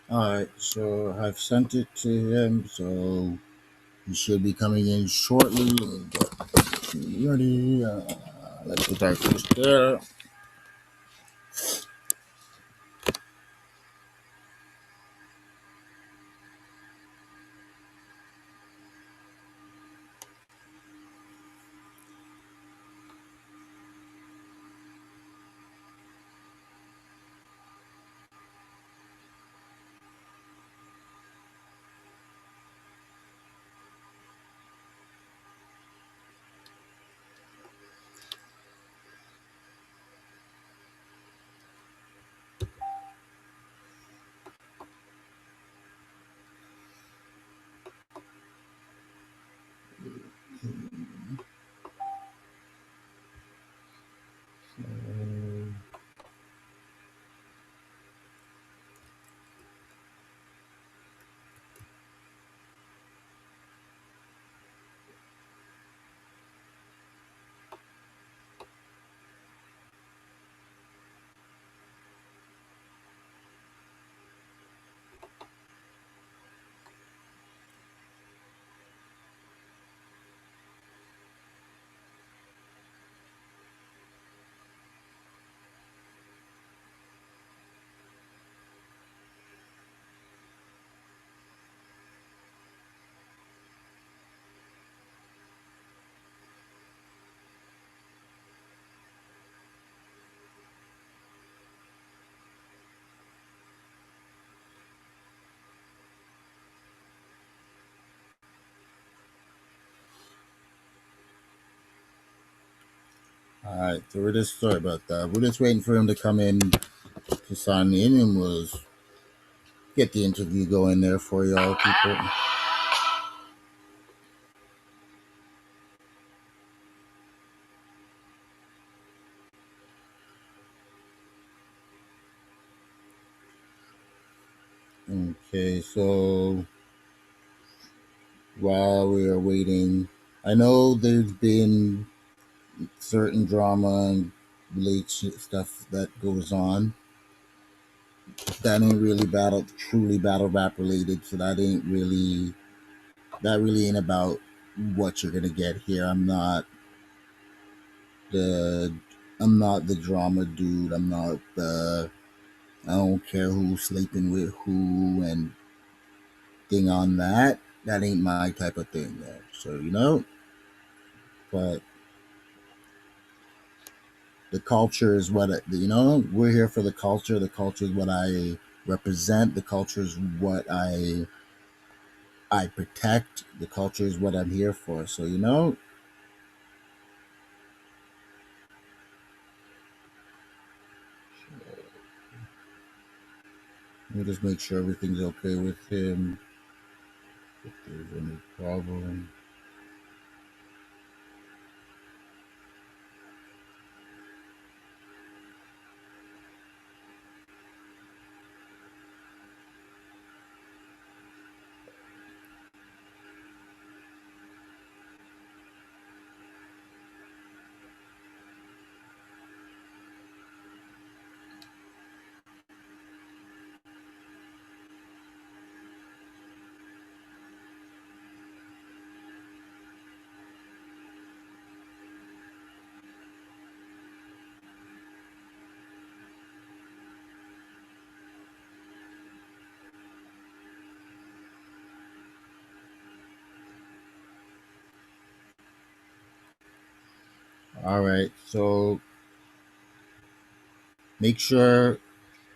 All right, so I've sent it to him, so he should be coming in shortly. Get ready. Let's get that first there. All right, so we're just sorry about that. We're just waiting for him to come in to sign in, and we'll get the interview going there for y'all people. Okay, so while we are waiting, I know there's been certain drama and related stuff that goes on that ain't really truly battle rap related. So that really ain't about what you're gonna get here. The, I'm not the drama dude. I don't care who's sleeping with who and thing on that. That ain't my type of thing there. So, but the culture is we're here for the culture. The culture is what I represent. The culture is what I protect. The culture is what I'm here for. So, let me just make sure everything's okay with him. If there's any problem. All right. So make sure,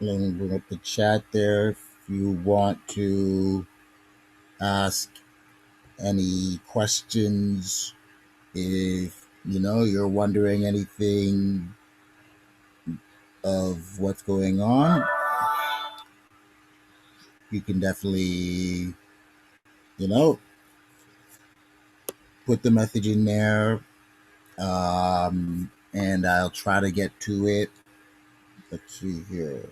let me bring up the chat there if you want to ask any questions. If you're wondering anything of what's going on, you can definitely, you know, put the message in there, and I'll try to get to it. Let's see here.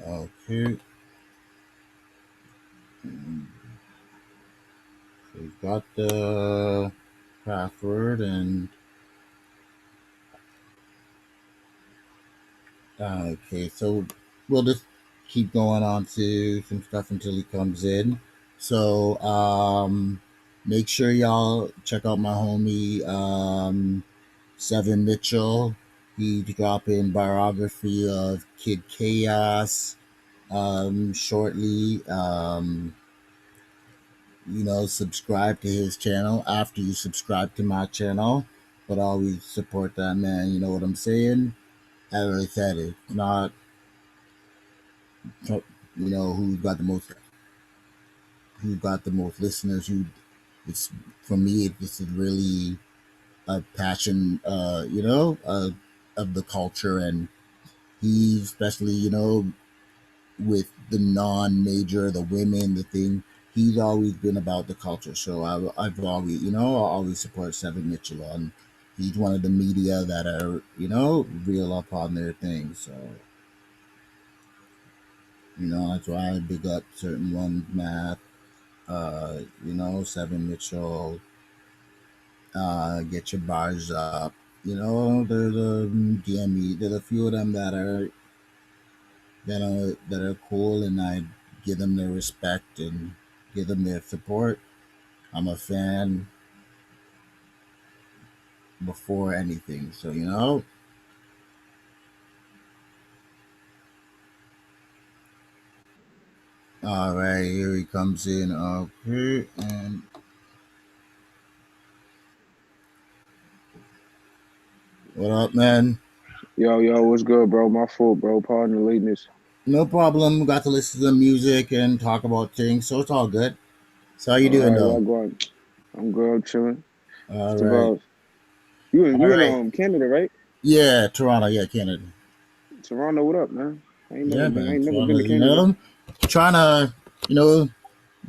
Okay. So we've got the password and okay, so we'll just keep going on to some stuff until he comes in. So make sure y'all check out my homie Seven Mitchell. He's dropping biography of Kid Chaos shortly. Subscribe to his channel after you subscribe to my channel. But always support that man, you know what I'm saying? As I said, it's not who got the most listeners. It's for me. This is really a passion, of the culture, and he especially, with the non-major, the women, the thing. He's always been about the culture. So I've always, I always support Seven Mitchell on. He's one of the media that are, real up on their thing. So, that's why I big up certain ones, Matt, Seven Mitchell, Get Your Bars Up. There's a DME. There's a few of them that are that are cool, and I give them their respect and give them their support. I'm a fan before anything, so All right, here he comes in. Okay, and what up, man? Yo, what's good, bro? My fault, bro. Pardon the lateness. No problem. We got to listen to the music and talk about things, so it's all good. So how you All doing, right, though? well, go on. I'm good, I'm chilling. What's All the right, vibes? You in all you in right. Canada, right? Yeah, Toronto. Yeah, Canada. Toronto, what up, man? Yeah, I man. ain't never been Toronto. to Canada. Trying to, you know,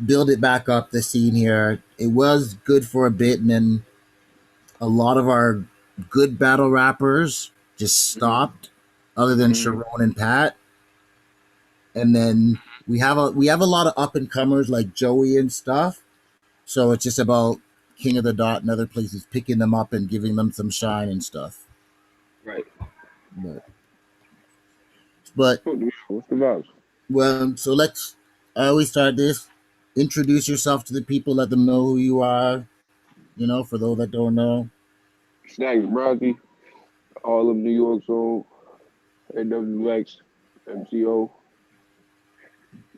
build it back up. The scene here. It was good for a bit, and then a lot of our good battle rappers just Mm-hmm. stopped, other than Mm-hmm. Sharon and Pat. And then we have a lot of up and comers like Joey and stuff. So it's just about King of the Dot and other places picking them up and giving them some shine and stuff. Right. But but What's the vibes? well, so let's. I always start this. Introduce yourself to the people. Let them know who you are. For those that don't know. Staccz Brasi, all of New York's own, AWX, MCO,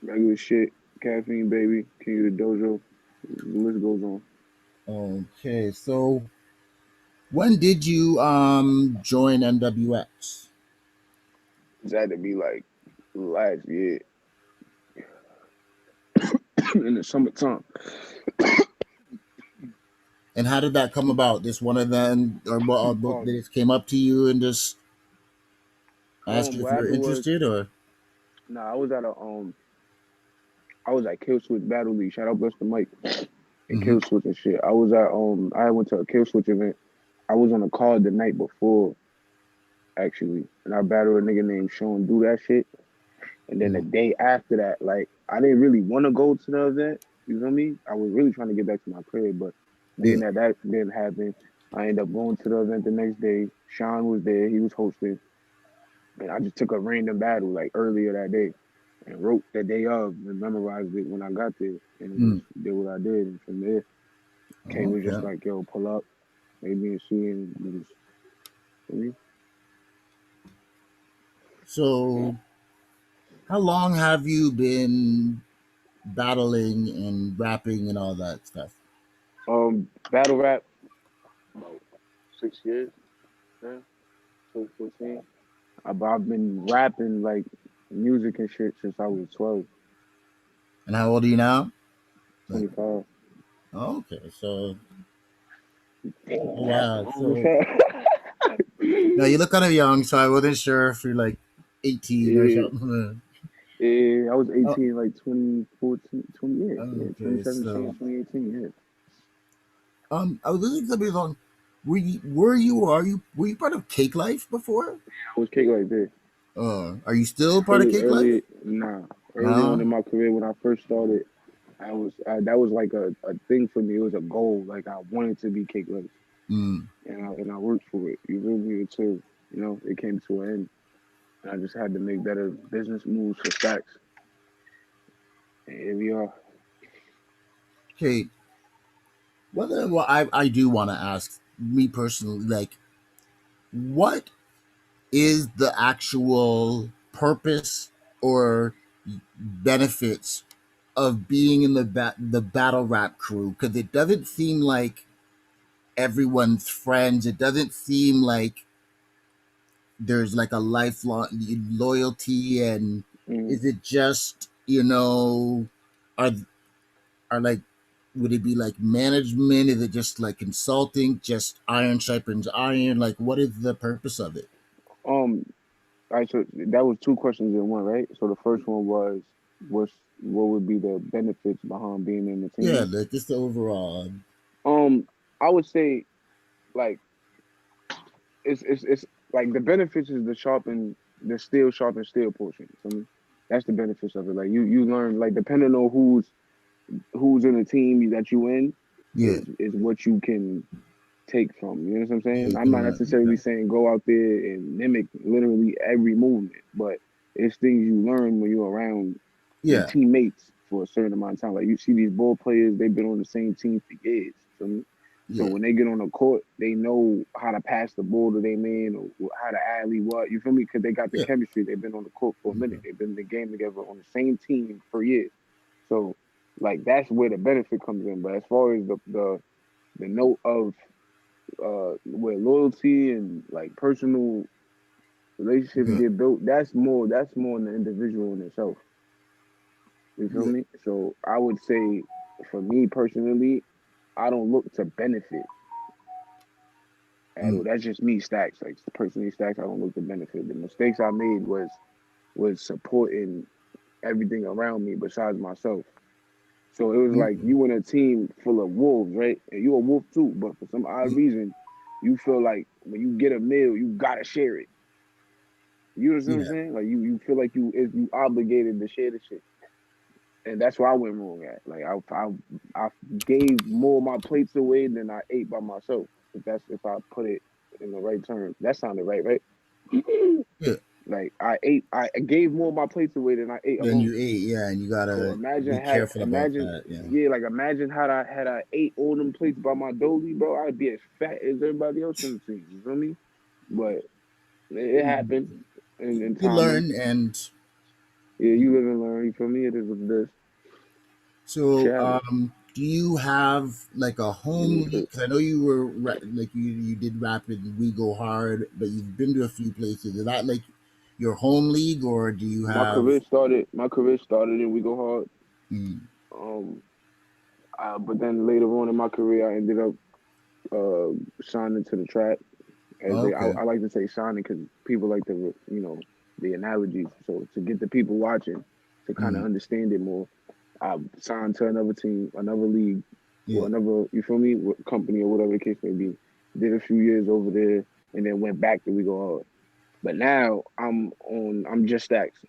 regular shit, caffeine baby, King of the Dojo. The list goes on. Okay, so when did you join NWX? It's had to be like last year in the summertime. And how did that come about? Just one of them, or both, they Pardon. just came up to you and just asked you if What you were happened was, interested, or nah, I was at Kill Switch Battle League. Shout out Bless the Mike and hmm Kill Switch and shit. I went to a Kill Switch event. I was on a card the night before, actually, and I battled a nigga named Sean Do that shit. And then the day after that, like I didn't really want to go to the event. You feel me? I was really trying to get back to my crib, but being yeah. that didn't happen, I ended up going to the event the next day. Sean was there. He was hosting. And I just took a random battle like earlier that day and wrote the day of and memorized it when I got there and Mm. just did what I did. And from there, Kane was just Okay. like, yo, pull up, maybe and see and we just, you know, yeah. So, how long have you been battling and rapping and all that stuff? Battle rap, about 6 years, yeah, 14. I've been rapping like music and shit since I was 12, And how old are you now? Like, 25. okay, so oh Damn, that's wow, old as so hell. now you look kind of young, so I wasn't sure if you're like 18 or Yeah. something. Yeah, I was Oh, 18, like 2014, 20, yeah, okay, 2017, so 2018, yeah. I was listening to somebody's song. Were you part of Cake Life before? I was kicked like that. Are you still part of Cake Life? Early on in No. my career when I first started, that was like a thing for me. It was a goal. Like I wanted to be kicked like, Mm. and I worked for it. You feel me? Until it came to an end, and I just had to make better business moves for Staccz. And here we are. Okay. Well, I do want to ask me personally, like, what is the actual purpose or benefits of being in the battle rap crew? Because it doesn't seem like everyone's friends. It doesn't seem like there's like a lifelong loyalty. And Mm. is it just are are like would it be like management? Is it just like consulting? Just iron sharpens iron? Like, what is the purpose of it? Um. All right. So that was two questions in one, right? So the first one was, what would be the benefits behind being in the Yeah, team? like just the overall. I would say like it's like the benefits is the steel sharpen steel portion. You feel me? That's the benefits of it. Like you learn like depending on who's in the team that you in Yeah, is what you can take from. You know what I'm saying? you I'm can not learn. necessarily Okay. saying go out there and mimic literally every movement, but it's things you learn when you're around your Yeah. teammates for a certain amount of time. Like you see these ball players, they've been on the same team for years. Feel me? So Yeah. when they get on the court, they know how to pass the ball to their man or how to alley what. You feel me? Because they got the Yeah. chemistry. They've been on the court for a minute. They've been in the game together on the same team for years. So like that's where the benefit comes in. But as far as the note of where loyalty and like personal relationships Yeah. get built, that's more in the individual in itself. You feel Yeah. me? So I would say for me personally, I don't look to benefit at all. Mm. That's just me, Staccz. Like personally, Staccz, I don't look to benefit. The mistakes I made was supporting everything around me besides myself. So it was like Mm. you in a team full of wolves, right? And you a wolf too, but for some odd reason, you feel like when you get a meal, you gotta share it. You know what I'm Yeah. saying? Like you feel like you obligated to share the shit, and that's where I went wrong at. Like I gave more of my plates away than I ate by myself. If I put it in the right terms, that sounded right, right? Yeah. Like I gave more of my plates away than I ate Then alone. you ate, yeah, and you So gotta be careful about that. Yeah. yeah, like imagine had I ate all them plates by my dolly, bro, I'd be as fat as everybody else on the team. You feel me? But it happened in You timing. learn, and Yeah, you live and learn. You feel me? It is what it is. so, Shit happens. do you have like a home league? Because I know you were like you did rap and We Go Hard, but you've been to a few places. Is that like your home league, or do you My have? career started. My career started in We Go Hard. Mm, Um, but then later on in my career, I ended up signing to the track. As okay. I like to say signing because people like to the analogies. So to get the people watching to kind of Mm, understand it more, I signed to another team, another league, or yeah. another company or whatever the case may be. Did a few years over there, and then went back to We Go Hard. But now I'm just Staccz.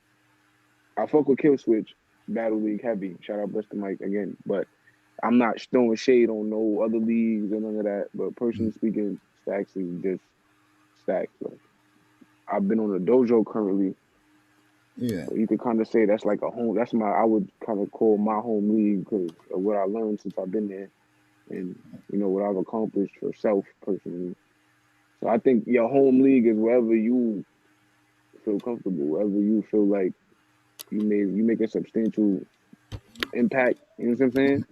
I fuck with Kill Switch Battle League heavy. Shout out Buster Mike again, but I'm not throwing shade on no other leagues or none of that. But personally Mm, speaking, Staccz is just Staccz. Like I've been on a dojo currently, yeah. so you could kind of say that's like a home. I would kind of call my home league because of what I learned since I've been there, and what I've accomplished for self personally. So I think your home league is wherever you feel comfortable, wherever you feel like you make a substantial impact. You know what I'm saying?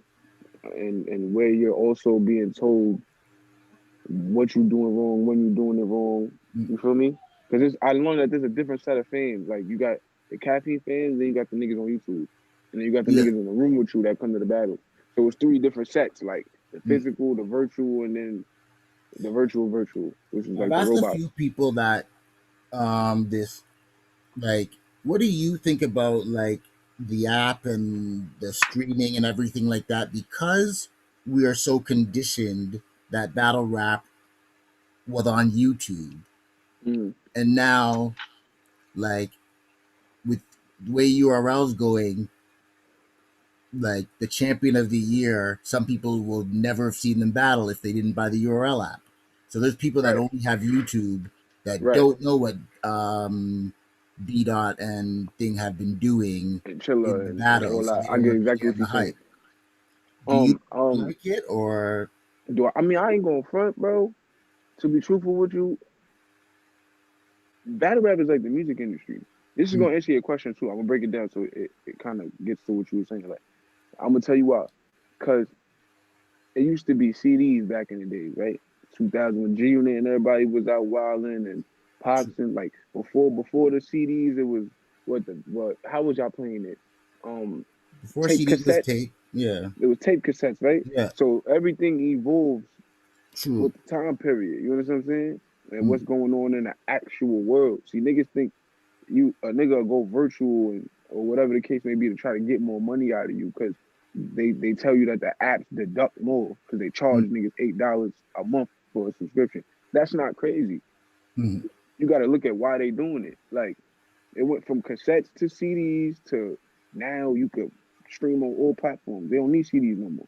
And where you're also being told what you're doing wrong, when you're doing it wrong. Mm, You feel me? Because I learned that there's a different set of fans. Like you got the caffeine fans, then you got the niggas on YouTube, and then you got the yeah. niggas in the room with you that come to the battle. So it's three different sets, like the Mm. physical, the virtual, and then the virtual, which is I've like the asked a robots. few people that this like what do you think about like the app and the streaming and everything like that, because we are so conditioned that battle rap was on YouTube, Mm. and now like with the way URL's going, like the champion of the year, some people will never have seen them battle if they didn't buy the URL app. So there's people that Right, only have YouTube that right. don't know what B dot and thing have been doing And in chiller the and all battles, so that. they I don't get want to be exactly on what the you're saying. hype. Do you Um, like it, or I mean I ain't going front, bro. To be truthful with you, battle rap is like the music industry. This is mm, gonna answer your question too. I'm gonna break it down so it kind of gets to what you were saying. Like I'm gonna tell you why, because it used to be CDs back in the days, right? 2000 when G Unit and everybody was out wilding and Pops and like before the CDs, it was what? How was y'all playing it? Um, before Tape CD was cassettes. tape? Yeah, It was tape cassettes, right? yeah, So everything evolves true. with the time period. You know what I'm saying? And what's Mm, going on in the actual world. See, niggas think a nigga will go virtual or whatever the case may be to try to get more money out of you because they tell you that the apps deduct more because they charge mm, niggas $8 a month for a subscription. That's not crazy. mm, You got to look at why they doing it. Like it went from cassettes to CDs to now you could stream on all platforms. They don't need CDs no more.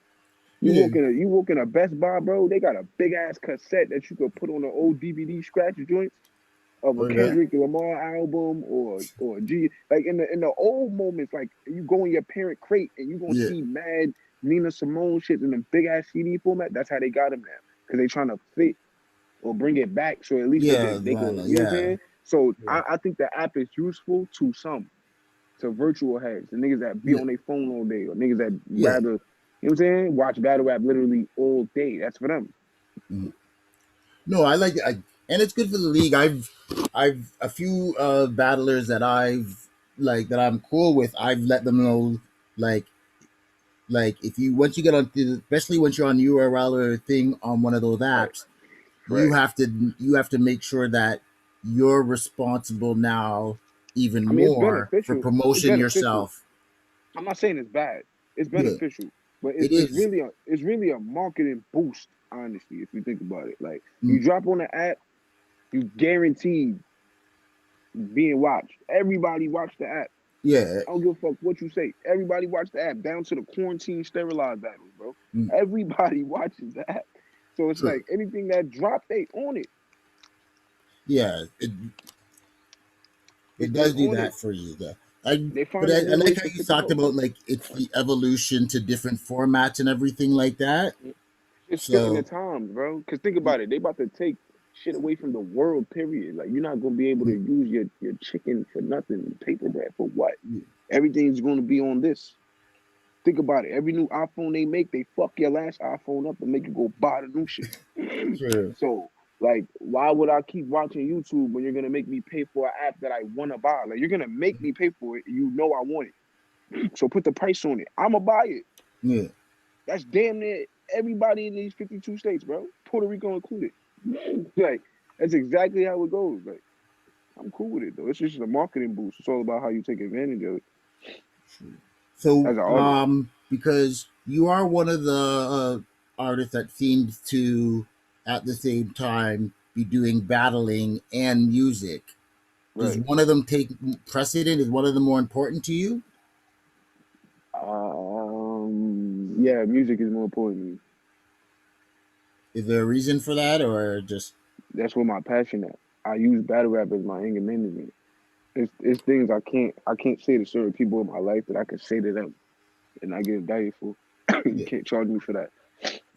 yeah, You walk in a Best Buy, bro. They got a big ass cassette that you could put on the old DVD scratch joints. of a Okay. Kendrick Lamar album or G, like in the old moments, like you go in your parent crate and you gonna Yeah. see mad Nina Simone shit in a big ass CD format. That's how they got them now, because they trying to fit or bring it back, so at least Yeah. they could, Vinyl. you know what I'm Yeah. saying? So Yeah. I think the app is useful to some, to virtual heads, the niggas that be Yeah. on their phone all day, or niggas that Yeah. rather, you know what I'm saying, watch battle rap literally all day. That's for them. Mhm. No, I like it. And it's good for the league. I've a few battlers that that I'm cool with. I've let them know, like, if you once you get on, especially once you're on URL or thing on one of those Right, apps, right. you have to make sure that you're responsible now even I mean, it's more for beneficial. It's promotion beneficial. yourself. I'm not saying it's bad. It's Yeah, beneficial, but it is. it's really a marketing boost. Honestly, if you think about it, like Mm, you drop on the app, you guaranteed being watched. Everybody watch the app. yeah. I don't give a fuck what you say. Everybody watch the app, down to the quarantine sterilized battles, bro. Mm, Everybody watches the app. So it's true. like anything that drop, they on it. Yeah, it They does do on it. that for you. They But find a I new like ways how to you fit the talked bill. about like it's the evolution to different formats and everything like that. It's fitting the So times, bro. Because think about it, they about to take shit away from the world. Period. Like you're not gonna be able to mm, use your chicken for nothing, paper bread for what? Everything's gonna be on this. Think about it. Every new iPhone they make, they fuck your last iPhone up and make you go buy the new shit. true. So, like, why would I keep watching YouTube when you're gonna make me pay for an app that I wanna buy? Like, you're gonna make me pay for it. You know I want it. So put the price on it. I'ma buy it. Yeah. That's damn near everybody in these 52 states, bro. Puerto Rico included. Like, that's exactly how it goes. Like, I'm cool with it though. It's just a marketing boost. It's all about how you take advantage of it So as an artist. because you are one of the artists that seems to at the same time be doing battling and music. Does Right. one of them take precedent? Is one of them more important to you? Yeah, music is more important to me. Is there a reason for that, or just That's what my passion at. I use battle rap as my anger management. It's things I can't say to certain people in my life that I can say to them and I get indicted for. You yeah, can't charge me for that.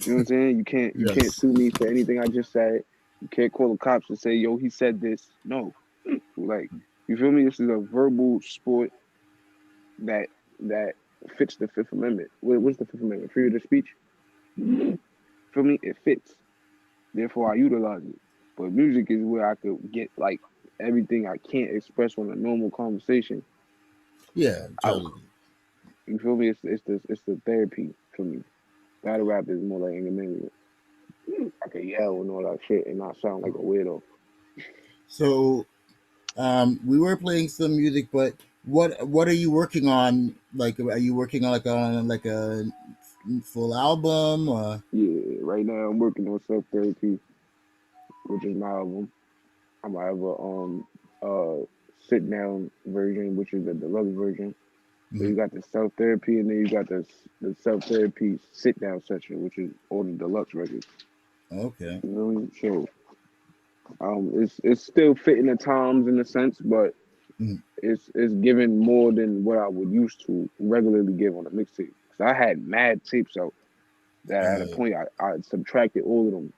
You know what I'm saying? You can't yes, sue me for anything I just said. You can't call the cops and say, yo, he said this. No. Like, you feel me? This is a verbal sport that that fits the Fifth Amendment. What's the Fifth Amendment? Freedom of speech? For me, it fits. Therefore I utilize it. But music is where I could get like everything I can't express on a normal conversation yeah, out. totally. You feel me? It's the therapy for me. Battle rap is more like anger management. I can yell and all that shit and not sound like a weirdo. So, we were playing some music, but what are you working on? Like, are you working on like a full album? Or Yeah, right now I'm working on self therapy, which is my album. I'm gonna have a sit down version, which is the deluxe version. So Mhm. you got the self therapy and then you got the self therapy sit down section, which is on the deluxe record. Okay, You know, so it's still fitting the times in a sense, but Mhm. it's giving more than what I would used to regularly give on a mixtape. Cause I had mad tapes out that at a uh, point I subtracted all of them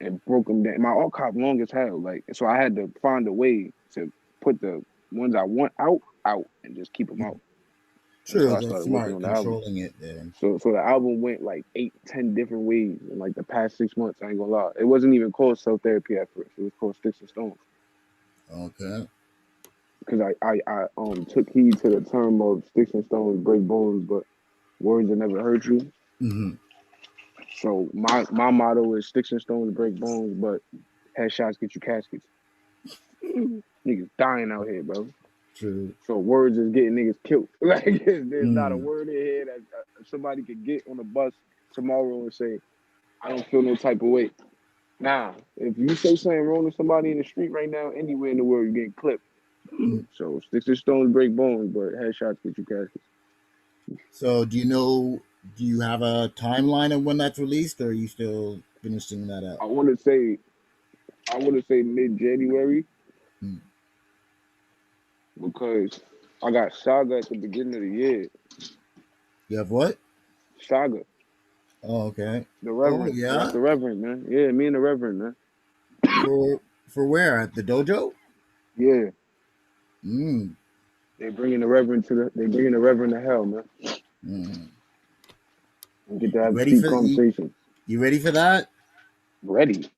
and broke them down. My archive long as hell, like so I had to find a way to put the ones I want out and just keep them out. And so true. I That's started working smart. on the album. Controlling it then. So the album went like 8, 10 different ways in like the past 6 months. I ain't gonna lie. It wasn't even called self therapy at first. It was called Sticks and Stones. Okay. Because I took heed to the term of sticks and stones break bones, but words that never hurt you. Hmm. So my motto is sticks and stones break bones, but headshots get you caskets. Niggas dying out here, bro. True. So words is getting niggas killed. Like there's not a Mm. word in here that somebody could get on the bus tomorrow and say, I don't feel no type of way. Nah, if you say something wrong to somebody in the street right now, anywhere in the world, you're getting clipped. Mm. So sticks and stones break bones, but headshots get you caskets. So, do you know? Do you have a timeline of when that's released, or are you still finishing that up? I want to say mid January, Mm. because I got Saga at the beginning of the year. You have what? Saga, Oh, okay. the Oh, Reverend. I got yeah. the Reverend, man. Yeah, me and the Reverend, man. For for where at the dojo? Yeah, Mm. they bringing the Reverend they bringing the Reverend to hell, man. Mm. We get to You have ready deep for conversations. you ready for that? Ready.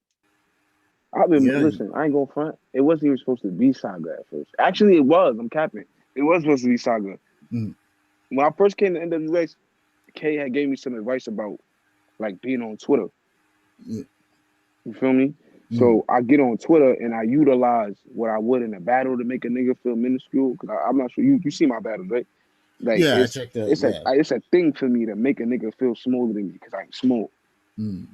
I've been Yeah. listen. I ain't gonna front. It wasn't even supposed to be Saga at first. Actually, it was. I'm capping. It was supposed to be Saga. Mm. When I first came to NWA, Kay had gave me some advice about like being on Twitter. Yeah. You feel me? Mm. So I get on Twitter and I utilize what I would in a battle to make a nigga feel minuscule. Cause I'm not sure you see my battles, right? Like Yeah, I checked out. Yeah. it's a thing for me to make a nigga feel smaller than me because I'm small. Mm.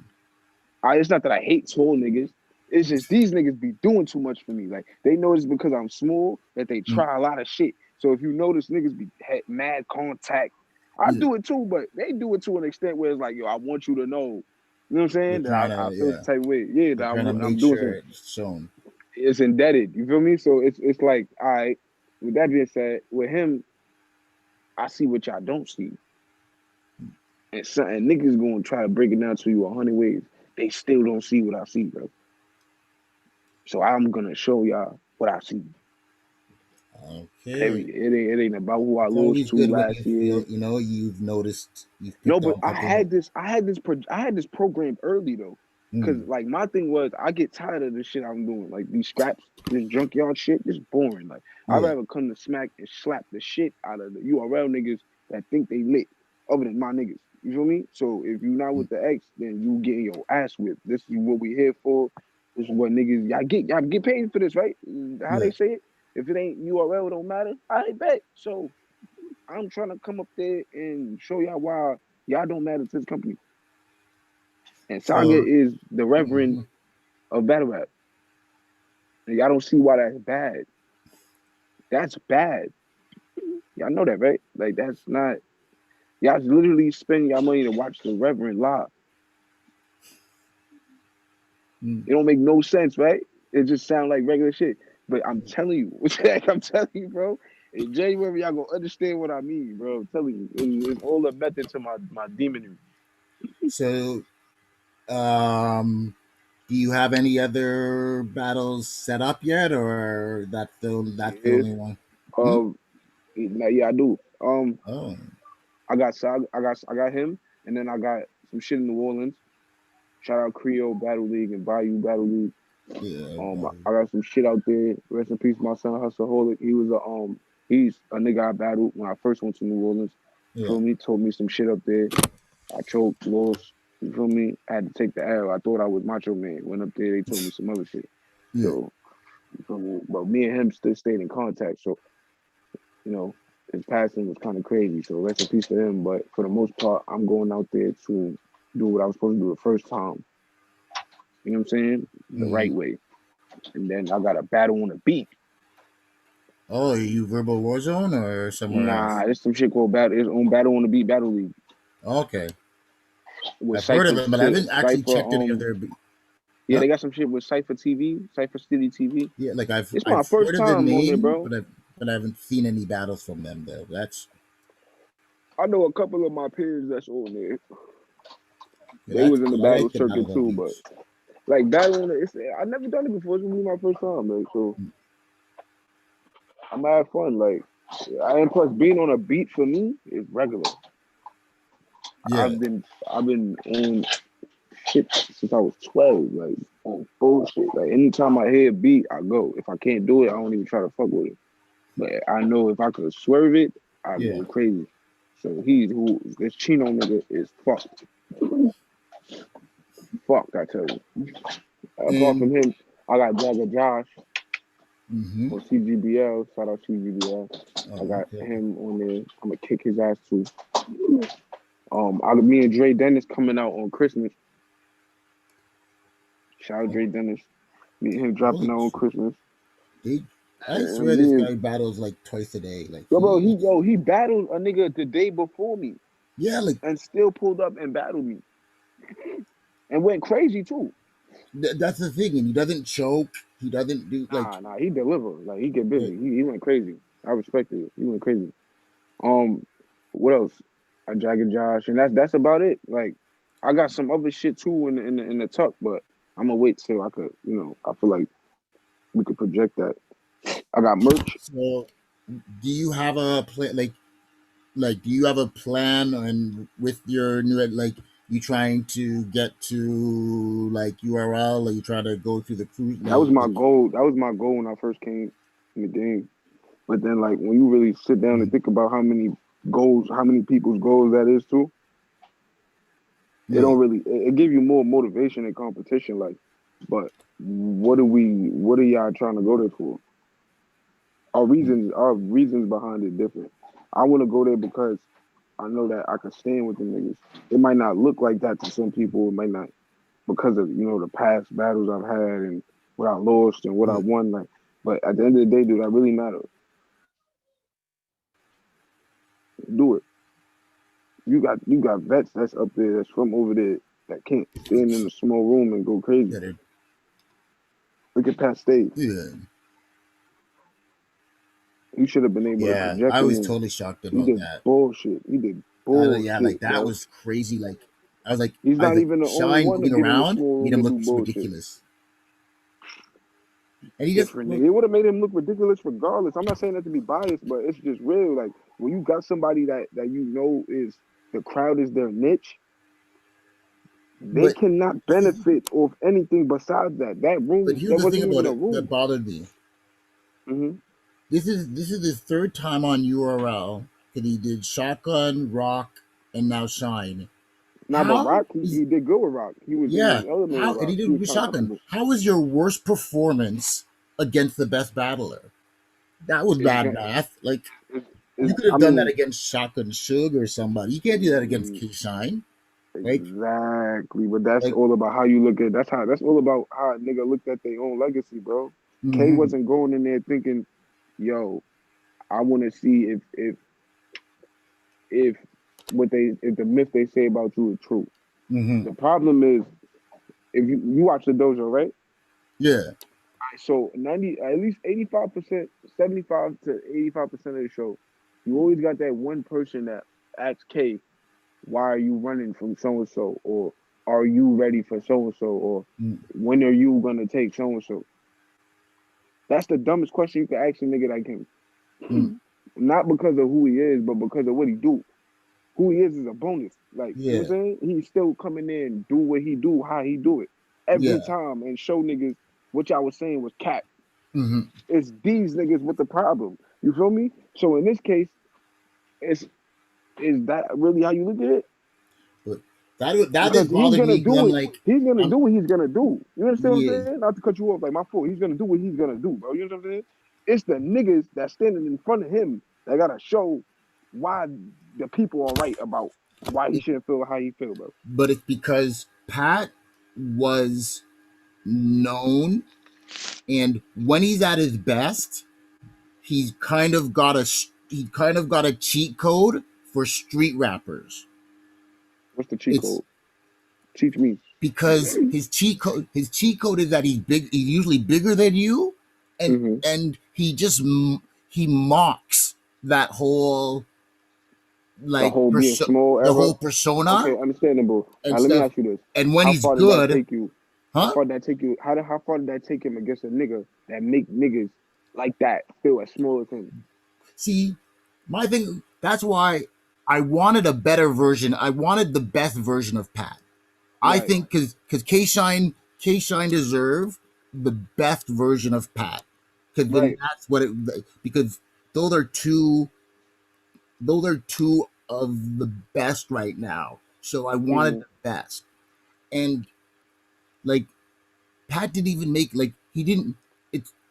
It's not that I hate tall niggas. It's just these niggas be doing too much for me. Like they notice because I'm small that they Mm. try a lot of shit. So if you notice niggas be mad contact, I Yeah. do it too, but they do it to an extent where it's like, yo, I want you to know. You know what I'm They're saying? That trying I to, feel yeah. some type of way. Yeah, They're that trying to I'm make doing sure something. it's shown. It's indebted. You feel me? So it's like, all right. With that being said, with him, I see what y'all don't see. And niggas gonna try to break it down to you 100 ways. They still don't see what I see, bro. So I'm gonna show y'all what I see. Okay. Period. It ain't about who I It's lost always to good when you last year. feel, you've noticed, you've No, picked but on something. I had this program early though, because Mm. like my thing was I get tired of the shit I'm doing, like these scraps, this junkyard shit, this boring. Like I'd Yeah. rather come to smack and slap the shit out of the URL niggas that think they lit, other than my niggas. You feel me? So if you not Mm. with the X, then you getting your ass whipped. This is what we here for. This is what niggas y'all get paid for this, right? How Yeah. they say it? If it ain't URL, it don't matter. I bet. So I'm trying to come up there and show y'all why y'all don't matter to this company. And Saga So, is the Reverend mhm. of battle rap. And y'all don't see why that's bad. That's bad. Y'all know that, right? Like that's not. Y'all literally spend y'all money to watch the Reverend live. Mm. It don't make no sense, right? It just sound like regular shit. But I'm telling you, I'm telling you, bro. In January, y'all gonna understand what I mean, bro. I'm telling you, it's all a method to my demonry. So, do you have any other battles set up yet, or that's the Yeah. only one? Hmm? Um. Yeah, I do. Oh, I got him, and then I got some shit in New Orleans. Shout out Creole Battle League and Bayou Battle League. yeah. I got some shit out there. Rest in peace, my son Hustleaholic. He's a nigga I battled when I first went to New Orleans. You Yeah. feel me? Told me some shit up there. I choked, lost. You feel me? I had to take the L. I thought I was Macho Man. Went up there, they told me some other shit. Yeah. So you feel me? But me and him still stayed in contact. So you know, his passing was kind of crazy. So rest in peace to him. But for the most part, I'm going out there to do what I was supposed to do the first time. You know what I'm saying? The Mm. right way. And then I got a battle on a beat. Oh, are you Verbal Warzone or somewhere else? Nah, there's some shit called battle. His own battle on the beat battle league Okay, with I've heard of Cypher it, but I shit. haven't actually Cypher checked any of their. yeah, Huh? they got some shit with Cypher TV, Cypher City TV. Yeah, like I've It's my I've first heard of the time on there, name, bro. but I haven't seen any battles from them though. I know a couple of my peers that's on there. They That's was in the cool. I battle like the circuit battles on too, but beats. like battling, I never done it before. It's gonna be my first time, man. So I'm having fun. Like, and plus being on a beat for me is regular. Yeah, I've been on shit since I was 12, like on bullshit. Like anytime I hear a beat, I go. If I can't do it, I don't even try to fuck with it. But I know if I could swerve it, I yeah. go crazy. So this Chino nigga is fucked. Fucked, I tell you. Apart from And him, I got Jagger Josh mm-hmm. on CGBL. Shout out CGBL. I Oh, got okay. him on there. I'm gonna kick his ass too. Me and Dre Dennis coming out on Christmas. Shout out Oh, Dre Dennis. Me and him dropping holy out on shit. Christmas. They, I And swear this me guy battles like twice a day. Like he battled a nigga the day before me yeah, like and still pulled up and battled me and went crazy too. That's the thing, and he doesn't choke. He doesn't do like. Nah, he delivered. Like he get Like busy. He went crazy. I respect it. He went crazy. Um, what else? I Jagged Josh, and that's about it. Like, I got some other shit too in the tuck, but I'm gonna wait till I could. I feel like we could project that. I got merch. so, do you have a plan? Like, do you have a plan and with your new like you trying to get to like URL, or you try to go through the cruise That was my like goal. That was my goal when I first came in the game. But then, like, when you really sit down and think about how many goals, how many people's goals that is too, it yeah don't really. It give you more motivation and competition. Like, but what are y'all trying to go there for? Our reasons behind it different. I want to go there because I know that I can stand with the niggas. It might not look like that to some people. It might not because of the past battles I've had and what I lost and what I yeah won. Like, but at the end of the day, dude, that really matter. Do it. You got vets that's up there that's from over there that can't stand in a small room and go crazy. yeah Look at Pat Stage. yeah. He should have been able to Yeah, project I him was in. totally shocked He about did that. bullshit. He did Yeah, like bullshit, that bro. was crazy. Like I was like, He's not even the only Shine one to moving get in a around small made room him and look do bullshit. ridiculous, and he just Different nigga. It would have made him look ridiculous regardless. I'm not saying that to be biased, but it's just real. Like when you got somebody that is the crowd is their niche, they but cannot benefit off anything besides that. That but room, here's that the thing wasn't about even a it that room. bothered me. Hmm. This is his third time on URL because he did Shotgun, Rock, and now Shine. Nah, but How Rock, is he did good with Rock. He was yeah? elevated How and Rock. he He did was with kind of Shotgun? comfortable. How was your worst performance against the best battler? That was It's, bad ga- math. Like you it's could have I done that mean, against Shotgun Suge or somebody. You can't do that against mm, K Shine. exactly. But that's Like all about how you look at. That's all about how a nigga looked at their own legacy, bro. K hmm wasn't going in there thinking, "Yo, I want to see if if the myth they say about you is true." hmm The problem is if you watch the dojo, right? yeah, So 90, at least 85%, 75 to 85% of the show, you always got that one person that asks K, why are you running from so and so? Or are you ready for so and so? Or when are you gonna take so and so? That's the dumbest question you can ask a nigga like mm-hmm. him. Not because of who he is, but because of what he do. Who he is a bonus. Like, you know yeah, what I'm saying? He still come in there and do what he do, how he do it. Every yeah, time and show niggas what y'all was saying was cap. hmm It's these niggas with the problem. You feel me? So in this case, it's is that really how you look at it? but that Because just he's bothered gonna me. 'Cause do I'm it. like, He's gonna I'm do what he's gonna do. You understand what I'm yeah, saying? Not to cut you off, like my fault. He's gonna do what he's gonna do, bro. You know what I'm saying? It's the niggas that's standing in front of him that gotta show why the people are right about why he it, shouldn't feel how he feel, bro. but it's because Pat was known, and when he's at his best, he kind of got a cheat code for street rappers. What's the cheat It's code? Teach me. because his cheat code is that he's usually bigger than you, and Hmm. he mocks that whole The like whole being small the era. whole persona Okay, understandable. and Now let me stuff. ask you this: And when How he's far did that good, take you? How huh? far did that take you? How far did that take him against a nigga that make niggas like that feel as small as him? See, my thing. That's why I wanted a better version. I wanted the best version of Pat. I Right, think because K Shine deserve the best version of Pat. Because then right. that's what it because those are two those are two of the best right now. So I wanted Hmm. the best. And like Pat didn't even make like he didn't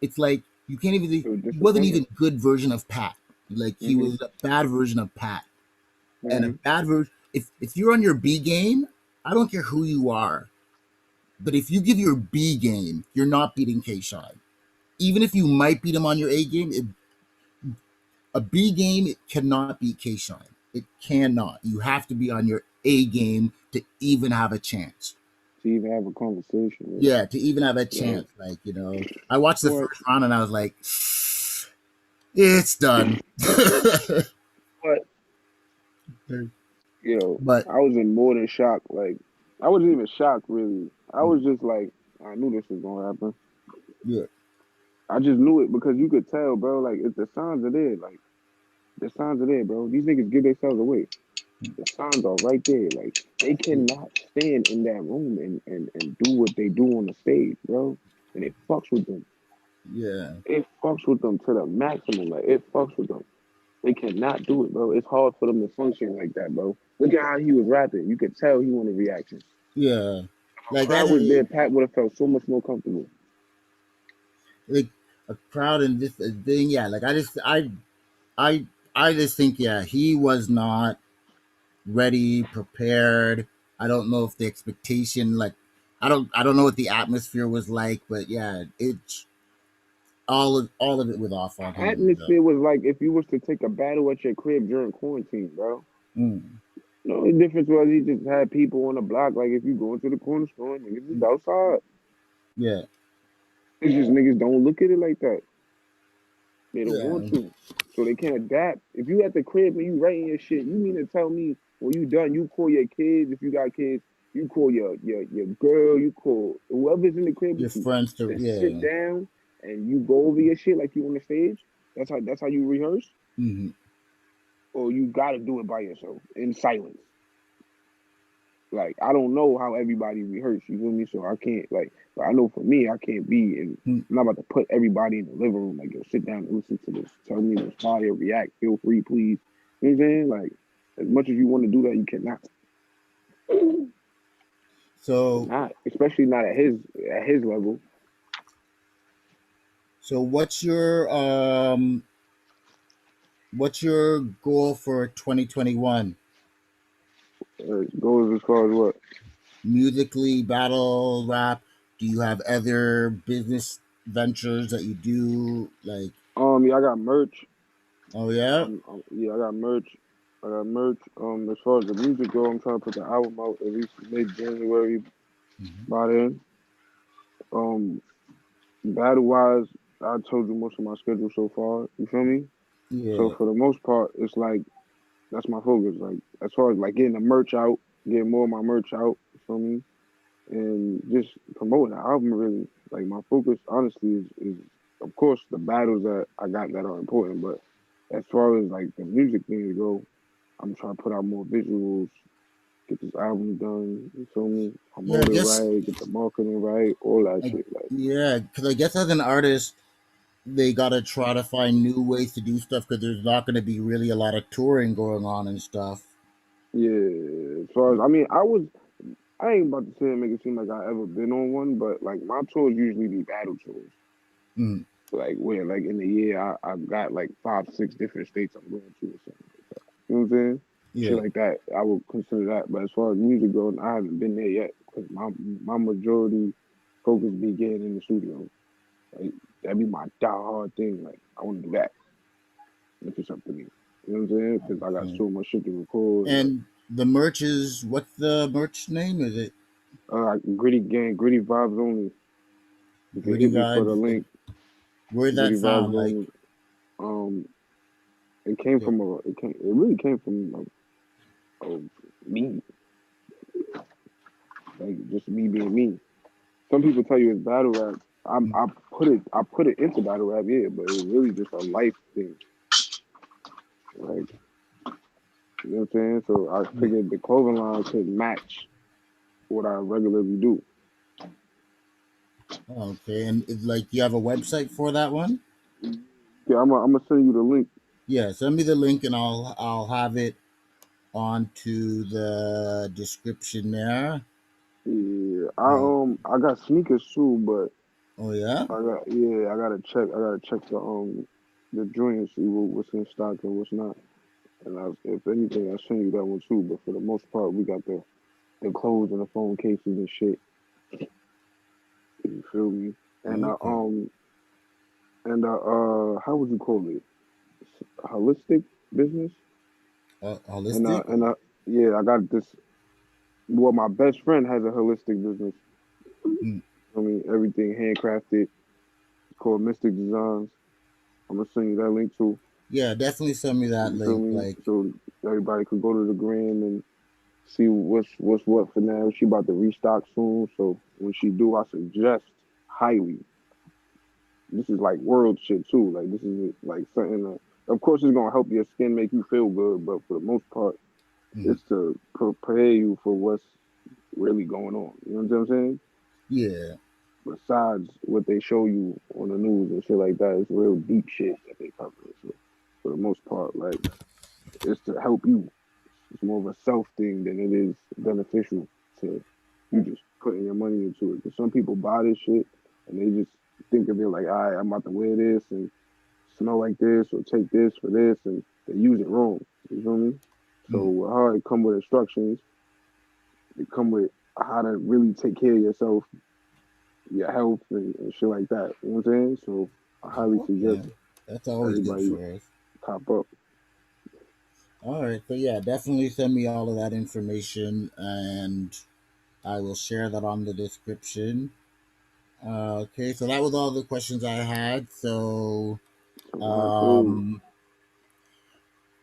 it's like you can't even It was he wasn't disappointing. even good version of Pat. Like he Hmm. was a bad version of Pat. And a Hmm. bad version if you're on your B game, I don't care who you are. But if you give your B game, you're not beating K Shine. Even if you might beat him on your A game, a B game it cannot beat K Shine. It cannot. You have to be on your A game to even have a chance. to even have a conversation. Yeah, to even have a Like, chance. Like, I watched the what? first round and I was like, it's done. What? But I was in more than shock. Like, I wasn't even shocked, really. I was just like, I knew this was gonna happen. yeah, I just knew it because you could tell, bro. Like, if the signs are there, like, the signs are there, bro. These niggas give themselves away. The signs are right there. Like, they cannot stand in that room and do what they do on the stage, bro. And it fucks with them. yeah, It fucks with them to the maximum. Like, it fucks with them. They cannot do it, bro. It's hard for them to function like that, bro. Look at how he was rapping. You could tell he wanted reaction. yeah. Like that, Crowd was there, Pat would have felt so much more comfortable. like a crowd and this thing. Yeah, like I, I just think, yeah, he was not ready, prepared. I don't know if the expectation, like, I don't know what the atmosphere was like, but yeah, it's all of it was off on him. So. Atmosphere was like if you was to take a battle at your crib during quarantine, bro. Mm, The only difference was he just had people on the block. Like if you go into the corner store, niggas is outside. yeah, It's just niggas don't look at it like that. They don't want yeah, to. So they can't adapt. If you at the crib and you writing your shit, you mean to tell me when you done, you call your kids, if you got kids, you call your girl, you call whoever's in the crib your with you friends to to sit yeah, down and you go over your shit like you on the stage. That's how you rehearse, hmm or you gotta do it by yourself in silence. Like I don't know how everybody rehearse, you feel me? So I can't like, but I know for me, I can't be and I'm not about to put everybody in the living room like yo, sit down and listen to this. Tell me this fire, react, feel free, please. You know what I'm saying? Like as much as you want to do that, you cannot. So Not, especially not at his level. so what's your goal for 2021? Goes as far as what? Musically, battle, rap? Do you have other business ventures that you do? Like, Yeah, I got merch. oh yeah, Yeah, I got merch. I got merch. As far as the music go, I'm trying to put the album out at least mid January by then. Um, Battle wise, I told you most of my schedule so far. You feel me? So yeah, for the most part, it's like that's my focus. Like as far as like getting the merch out, getting more of my merch out. You feel me? And just promoting the album. Really, like my focus, honestly, is of course the battles that I got that are important. But as far as like the music things go, I'm trying to put out more visuals, get this album done. You feel me? yeah. I Promote it guess, right, get the marketing right, all that like, shit. Like yeah, because I guess as an artist, they gotta try to find new ways to do stuff because there's not going to be really a lot of touring going on and stuff. yeah, as far as I ain't about to say and make it seem like I ever been on one, but like my tours usually be battle tours. Mm, Like where like in the year I got like 5, 6 different states I'm going to or something. You know what I'm saying? Shit yeah, like that. I would consider that. But as far as music goes, I haven't been there yet because my majority focus be getting in the studio. Like that'd be my die-hard thing. Like I want to do that. If it's up to me. You know what I'm saying? Because I got okay. so much shit to record. Like And the merch is what's the merch name? Is it gritty gang, gritty vibes only. You can Gritty hit me for the Vibes? Like, link. where's that Gritty vibes from? Like, only. Um, it came yeah, from a. It really came from me. Like just me being me. Some people tell you it's battle rap. I put it into battle rap, yeah, but it was really just a life thing. Like you know what I'm saying? So I yeah. figured the clothing line could match what I regularly do. Oh, okay. And it's like, you have a website for that one? Yeah, I'm gonna send you the link. Yeah, send me the link and I'll have it onto the description there. Yeah, Uh, I got sneakers too, but oh yeah. I gotta check. I gotta check the joint, see what's in stock and what's not. And if anything, I'll send you that one too. But for the most part, we got the clothes and the phone cases and shit. You feel me? And Okay. how would you call it? Holistic business. And Holistic. yeah, I got this Well, my best friend has a holistic business. Mm. I mean, everything handcrafted. It's called Mystic Designs. I'm gonna send you that link too. Yeah, definitely send me that You feel link. me? Like, So everybody could go to the gram and see what's what for now. She about to restock soon, so when she do, I suggest highly. This is like world shit too. Like this is like something. Of course, it's gonna help your skin, make you feel good, but for the most part, mm, it's to prepare you for what's really going on. You know what I'm saying? yeah, Besides what they show you on the news and shit like that, it's real deep shit that they cover. So for the most part, like it's to help you. It's more of a self thing than it is beneficial to you just putting your money into it. Because some people buy this shit and they just think of it like, all right, I'm about to wear this and smell like this or take this for this, and they use it wrong. You feel me? mm, So how it come with instructions, it come with how to really take care of yourself, your health, and shit like that. You know what I'm saying? So I highly yeah, suggest that's always good everybody for us. top up. All right, so yeah, definitely send me all of that information, and I will share that on the description. Okay, so that was all the questions I had. So, So I cool. um,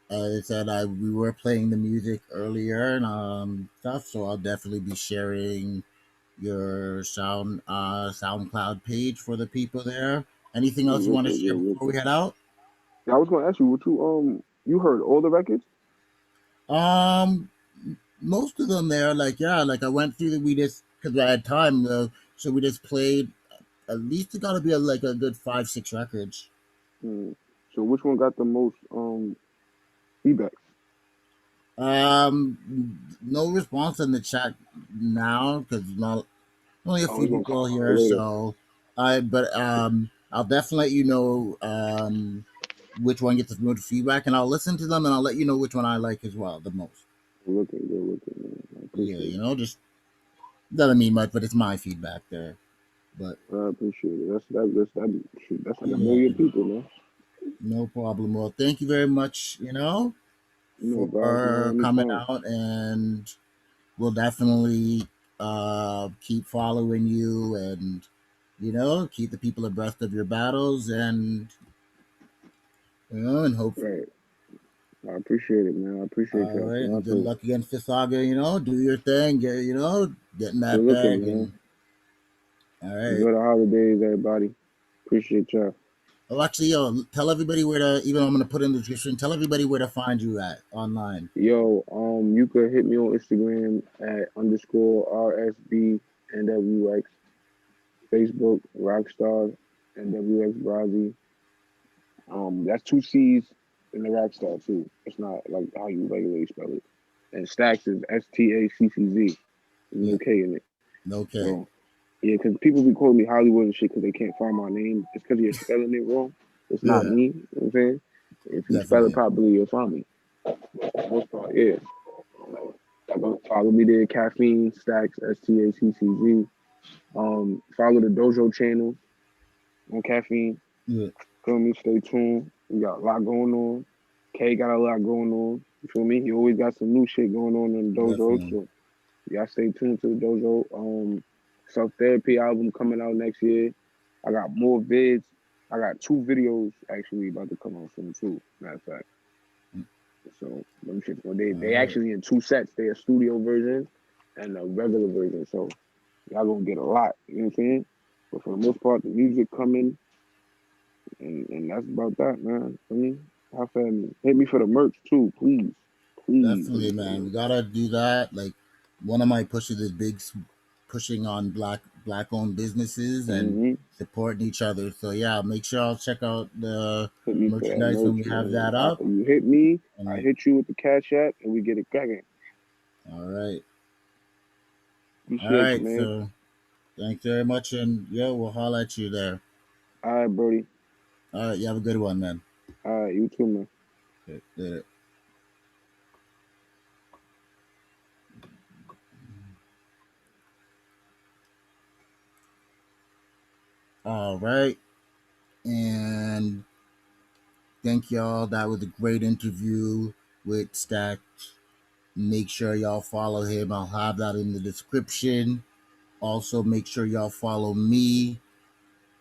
I said we were playing the music earlier and stuff, so I'll definitely be sharing your SoundCloud page for the people there. Anything else you want to Wicked, share good, before we wicked. head out? Yeah, I was gonna ask you what you heard all the records? Um, Most of them there, like yeah, like I went through the we just because I had time, so we just played. At least it got to be like a good 5 6 records. Hmm. So which one got the most feedback? No response in the chat now because not only a Oh, few it's gonna come people out here. later. So I'll definitely let you know which one gets the most feedback, and I'll listen to them, and I'll let you know which one I like as well the most. Good looking, man. I Yeah, appreciate it. just doesn't mean much, but it's my feedback there. But I appreciate it. Shoot, that's like a yeah, million people, man. no problem. Well, thank you very much. No vibes, man. For coming Anytime. out, and we'll definitely keep following you, and keep the people abreast of your battles, and and hope. Right. I appreciate it, man. I appreciate All y'all. right, and good Toronto. luck against the saga. Do your thing. Getting Good that looking, bag, man. and all right. Enjoy the holidays, everybody. Appreciate y'all. Oh, actually, tell everybody where to. Even though I'm gonna put in the description. Tell everybody where to find you at online. Yo, you could hit me on Instagram at underscore RSB NWX, Facebook Rockstar NWX Brasi. That's two C's in the Rockstar too. It's not like how you regularly spell it. And Staccz is STACCZ. There's no Yeah. K in it. Okay. So yeah, because people be calling me Hollywood and shit because they can't find my name. It's because you're spelling it wrong. It's not Yeah. me. You know what I'm saying? If you spell it Definitely. properly, you'll find me. For the most part, yeah. Follow me there, Caffeine Stacks STACCZ. Follow the Dojo channel on Caffeine. Yeah. Feel me? Stay tuned. We got a lot going on. K got a lot going on. You feel me? He always got some new shit going on in the dojo. Definitely. So y'all stay tuned to the dojo. Self therapy album coming out next year. I got more vids. I got 2 videos actually about to come out soon too. Matter of fact. So them shits, well, All they right. actually in 2 sets. They a studio version and a regular version. So y'all gonna get a lot. You know what I'm saying? But for the most part, the music coming, and that's about that, man. I mean, have fun. Hit me for the merch too, please. Please hit me Definitely, for the man. We merch. gotta do that. Like one of my pushes is pushing on black owned businesses and Mm-hmm. supporting each other. So yeah, make sure I'll check out the Hit me for that merchandise when merch, we have man. that up. You hit me, I And hit you with the cash app, and we get it cracking. all right. All Appreciate you, right. man. So thanks very much, and yeah, we'll holler at you there. All right, Brody. All right. You have a good one, man. All right, you too, man. Okay, later. All right. And thank y'all. That was a great interview with Stack. Make sure y'all follow him. I'll have that in the description. Also, make sure y'all follow me.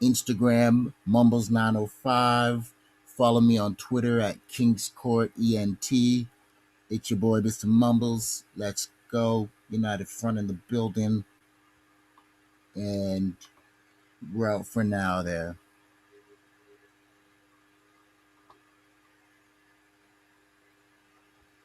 Instagram, Mumbles905. Follow me on Twitter at KingsCourtENT. It's your boy, Mr. Mumbles. Let's go. United Front in the building. And we're out for now there.